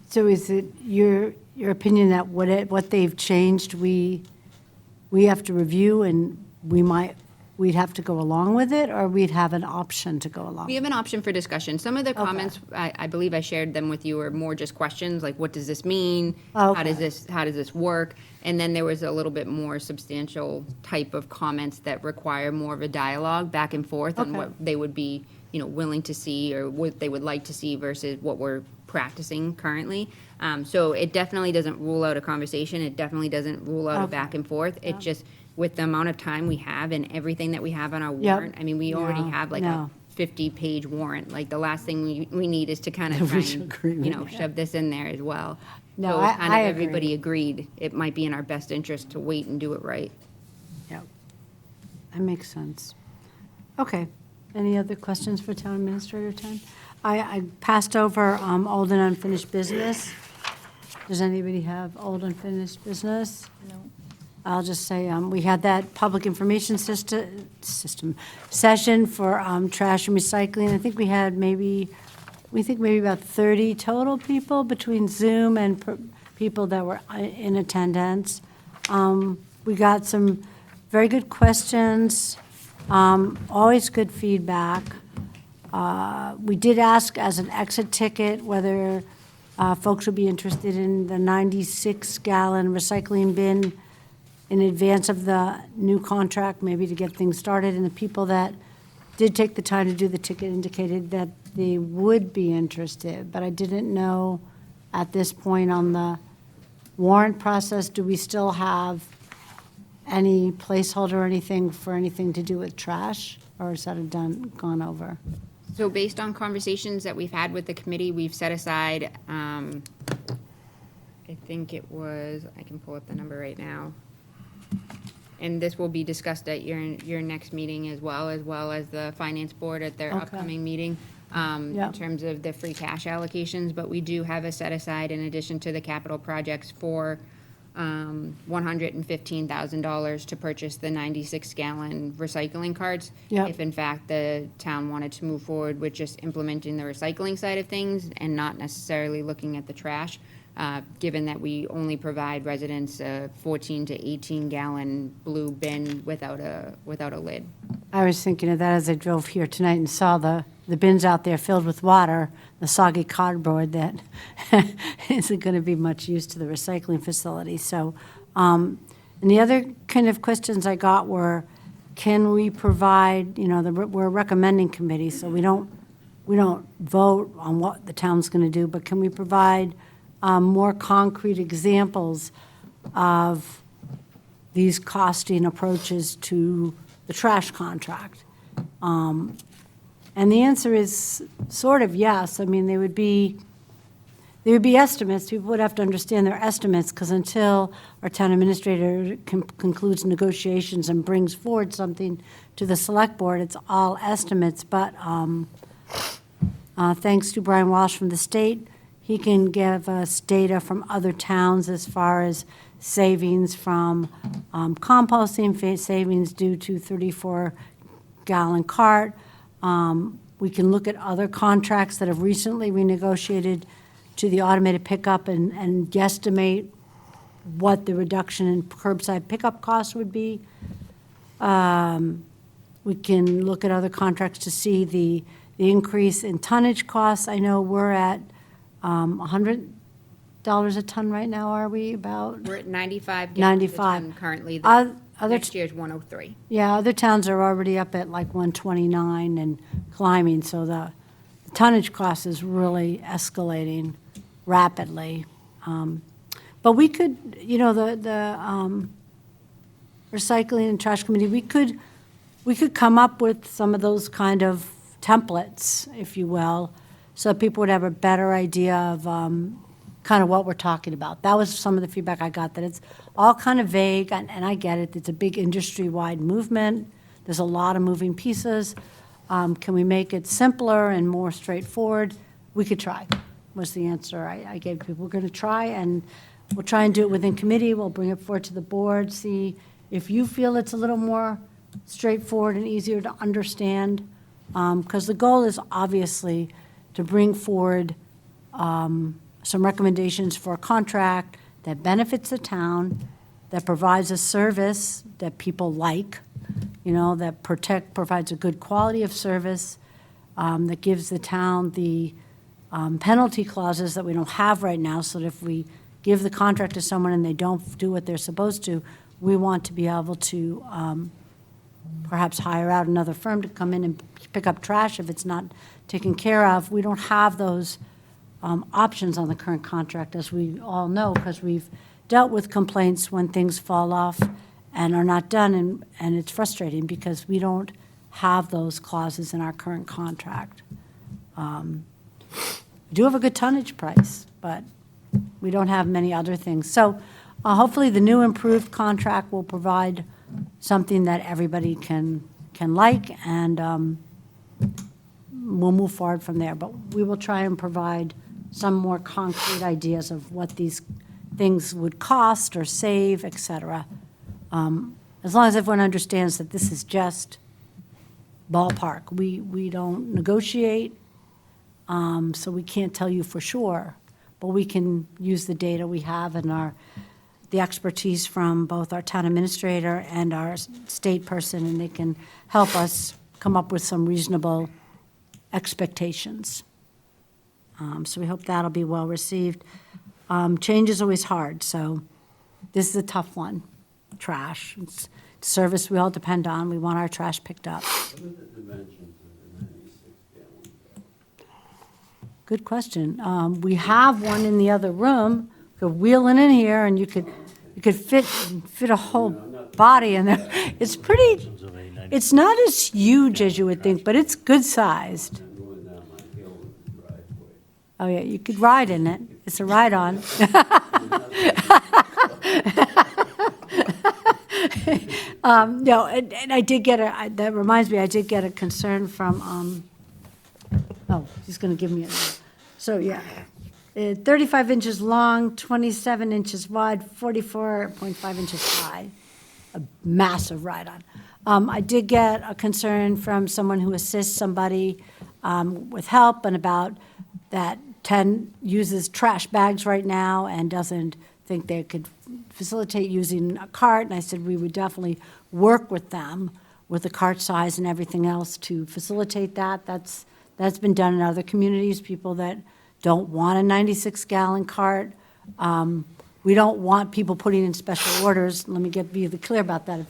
So is it your opinion that what they've changed, we have to review, and we'd have to go along with it, or we'd have an option to go along? We have an option for discussion. Some of the comments, I believe I shared them with you, are more just questions, like, what does this mean? Okay. How does this work? And then there was a little bit more substantial type of comments that require more of a dialogue back and forth on Okay. what they would be, willing to see, or what they would like to see versus what we're practicing currently. So it definitely doesn't rule out a conversation. It definitely doesn't rule out a Okay. back and forth. It just, with the amount of time we have and everything that we have on our Yep. warrant, I mean, we already No, have like no. a 50-page warrant. Like, the last thing we need is to kind of try Reach and, agreement, yeah. shove this in there as well. No, So I kind of agree. everybody agreed it might be in our best interest to wait and do it right. Yep. That makes sense. Okay. Any other questions for Town Administrator Time? I passed over old and unfinished business. Does anybody have old unfinished business? No. I'll just say, we had that public information system session for trash and recycling. I think we had maybe about 30 total people between Zoom and people that were in attendance. We got some very good questions, always good feedback. We did ask as an exit ticket whether folks would be interested in the 96-gallon recycling bin in advance of the new contract, maybe to get things started. And the people that did take the time to do the ticket indicated that they would be interested. But I didn't know at this point on the warrant process, do we still have any placeholder or anything for anything to do with trash? Or is that gone over? So based on conversations that we've had with the committee, we've set aside, I think it was, I can pull up the number right now. And this will be discussed at your next meeting as well as the finance board at their Okay. upcoming meeting, in Yep. terms of the free cash allocations. But we do have a set aside, in addition to the capital projects, for $115,000 to purchase the 96-gallon recycling carts. Yep. If in fact the town wanted to move forward with just implementing the recycling side of things and not necessarily looking at the trash, given that we only provide residents a 14 to 18-gallon blue bin without a lid. I was thinking of that as I drove here tonight and saw the bins out there filled with water, the soggy cardboard that isn't going to be much use to the recycling facility. So, and the other kind of questions I got were, can we provide, we're a recommending committee, so we don't vote on what the town's going to do, but can we provide more concrete examples of these costing approaches to the trash contract? And the answer is sort of yes. I mean, there would be estimates. People would have to understand their estimates, because until our town administrator concludes negotiations and brings forward something to the select board, it's all estimates. But thanks to Brian Walsh from the state, he can give us data from other towns as far as savings from composting, savings due to 34-gallon cart. We can look at other contracts that have recently renegotiated to the automated pickup and guesstimate what the reduction in curbside pickup costs would be. We can look at other contracts to see the increase in tonnage costs. I know we're at $100 a ton right now, are we, about? We're at 95 gallons a 95. ton currently. Other Next year's 103. Yeah, other towns are already up at like 129 and climbing, so the tonnage cost is really escalating rapidly. But we could, you know, the recycling and trash committee, we could come up with some of those kind of templates, if you will, so people would have a better idea of kind of what we're talking about. That was some of the feedback I got, that it's all kind of vague, and I get it. It's a big industry-wide movement. There's a lot of moving pieces. Can we make it simpler and more straightforward? We could try, was the answer I gave people. We're going to try, and we'll try and do it within committee. We'll bring it forward to the board, see if you feel it's a little more straightforward and easier to understand. Because the goal is obviously to bring forward some recommendations for a contract that benefits the town, that provides a service that people like, you know, that provides a good quality of service, that gives the town the penalty clauses that we don't have right now, so that if we give the contract to someone and they don't do what they're supposed to, we want to be able to perhaps hire out another firm to come in and pick up trash if it's not taken care of. We don't have those options on the current contract, as we all know, because we've dealt with complaints when things fall off and are not done, and it's frustrating because we don't have those clauses in our current contract. We do have a good tonnage price, but we don't have many other things. So hopefully the new improved contract will provide something that everybody can like, and we'll move forward from there. But we will try and provide some more concrete ideas of what these things would cost or save, et cetera. As long as everyone understands that this is just ballpark. We don't negotiate, so we can't tell you for sure, but we can use the data we have and the expertise from both our town administrator and our state person, and they can help us come up with some reasonable expectations. So we hope that'll be well received. Change is always hard, so this is a tough one. Trash, it's a service we all depend on. We want our trash picked up. Good question. We have one in the other room. You could wheel it in here, and you could fit a whole body in there. It's pretty. It's not as huge as you would think, but it's good sized. Oh yeah, you could ride in it. It's a ride-on. No, and I did get that reminds me, I did get a concern from, oh, he's going to give me a, so yeah. 35 inches long, 27 inches wide, 44.5 inches high. A massive ride-on. I did get a concern from someone who assists somebody with help, and about that 10 uses trash bags right now and doesn't think they could facilitate using a cart. And I said we would definitely work with them with the cart size and everything else to facilitate that. That's been done in other communities, people that don't want a 96-gallon cart. We don't want people putting in special orders. Let me be clear about that.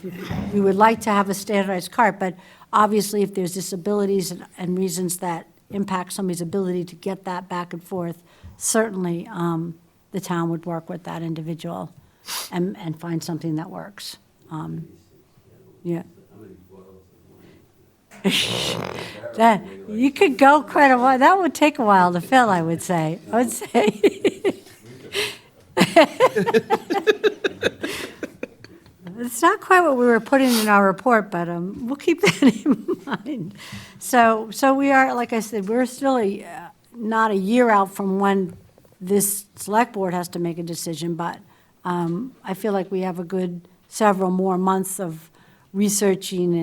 We would like to have a standardized cart, but obviously if there's disabilities and reasons that impact somebody's ability to get that back and forth, certainly the town would work with that individual and find something that works. Yeah. That, you could go quite a while. That would take a while to fill, I would say. It's not quite what we were putting in our report, but we'll keep that in mind. So we are, like I said, we're still not a year out from when this select board has to make a decision, but I feel like we have a good several more months of researching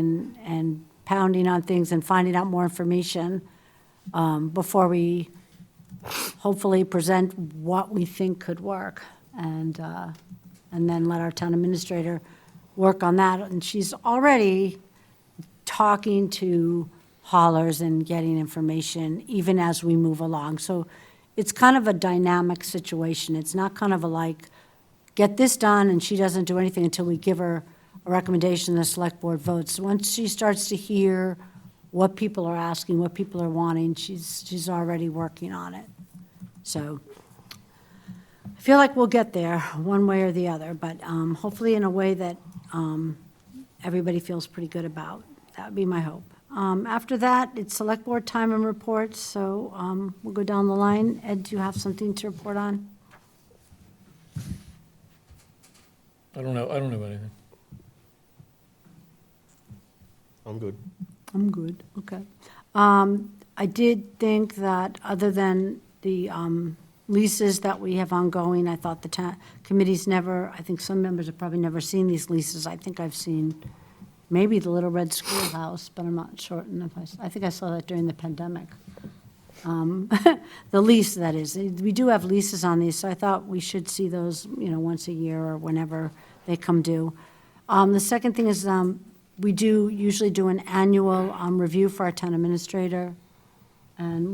and pounding on things and finding out more information before we hopefully present what we think could work, and then let our town administrator work on that. And she's already talking to haulers and getting information even as we move along. So it's kind of a dynamic situation. It's not kind of get this done and she doesn't do anything until we give her a recommendation and the select board votes. Once she starts to hear what people are asking, what people are wanting. She's already working on it. So I feel like we'll get there, one way or the other, but hopefully in a way that everybody feels pretty good about. That would be my hope. After that, it's Select Board time and reports, so we'll go down the line. Ed, do you have something to report on? I don't have anything. I'm good. I'm good, okay. I did think that, other than the leases that we have ongoing, I thought the committee's never, I think some members have probably never seen these leases. I think I've seen maybe the Little Red Schoolhouse, but I'm not certain if I think I saw that during the pandemic. The lease, that is. We do have leases on these, so I thought we should see those, once a year or whenever they come due. The second thing is, we do usually do an annual review for our town administrator, and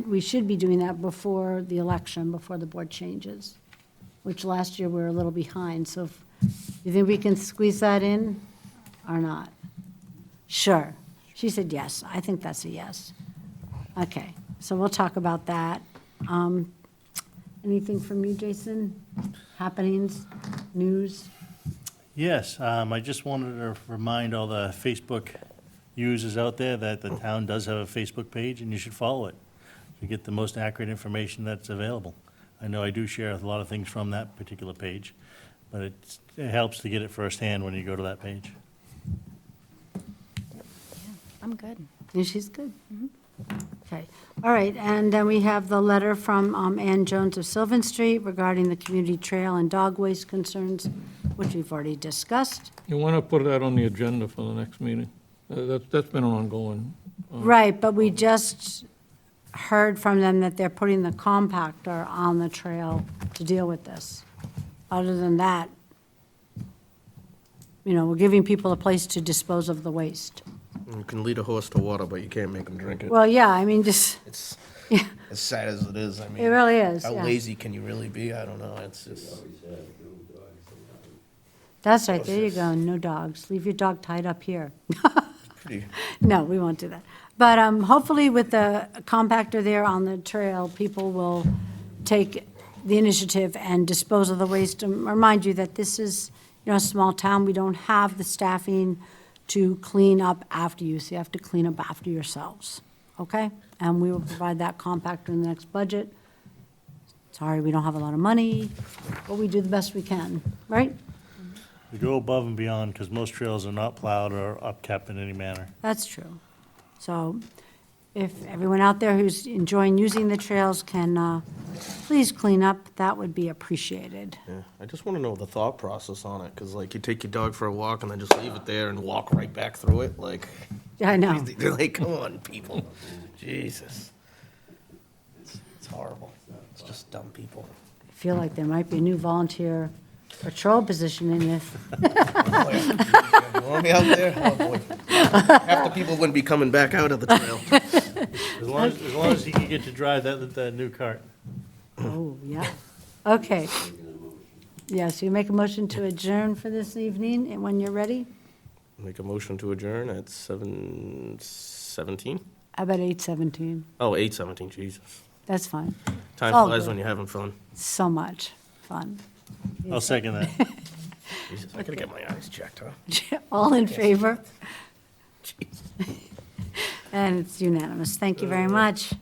we should be doing that before the election, before the board changes, which last year we were a little behind. So if you think we can squeeze that in or not? Sure. She said yes. I think that's a yes. Okay, so we'll talk about that. Anything from you, Jason? Happenings, news? Yes, I just wanted to remind all the Facebook users out there that the town does have a Facebook page, and you should follow it to get the most accurate information that's available. I know I do share a lot of things from that particular page, but it helps to get it firsthand when you go to that page. I'm good. Yeah, she's good. Okay, all right, and then we have the letter from Ann Jones of Sylvan Street regarding the community trail and dog waste concerns, which we've already discussed. You want to put that on the agenda for the next meeting? That's been an ongoing. Right, but we just heard from them that they're putting the compactor on the trail to deal with this. Other than that, we're giving people a place to dispose of the waste. You can lead a horse to water, but you can't make him drink it. Well, yeah, I mean, just, It's yeah, as sad as it is. I mean, it really is, how yeah. lazy can you really be? I don't know. It's just. That's right, there you go, no dogs. Leave your dog tied up here. Pretty. No, we won't do that. But hopefully with the compactor there on the trail, people will take the initiative and dispose of the waste. Remind you that this is, a small town. We don't have the staffing to clean up after you, so you have to clean up after yourselves, okay? And we will provide that compactor in the next budget. Sorry, we don't have a lot of money, but we do the best we can, right? We go above and beyond, because most trails are not plowed or upkept in any manner. That's true. So if everyone out there who's enjoying using the trails can please clean up, that would be appreciated. Yeah, I just want to know the thought process on it, because like you take your dog for a walk and then just leave it there and walk right back through it. Like, I know. they're like, come on, people, Jesus, it's horrible. It's just dumb people. I feel like there might be a new volunteer patrol position in this. You want me out there? Oh, boy. Half the people wouldn't be coming back out of the trail. As long as he can get to drive that new cart. Oh, yeah. Okay. Yes, you make a motion to adjourn for this evening, and when you're ready? Make a motion to adjourn at 7:17? How about 8:17? Oh, 8:17, Jesus. That's fine. Time All flies good. when you're having fun. So much fun. I'll second that. Jesus, I gotta get my eyes checked, huh? All in favor? Jeez. And it's unanimous. Thank you very much.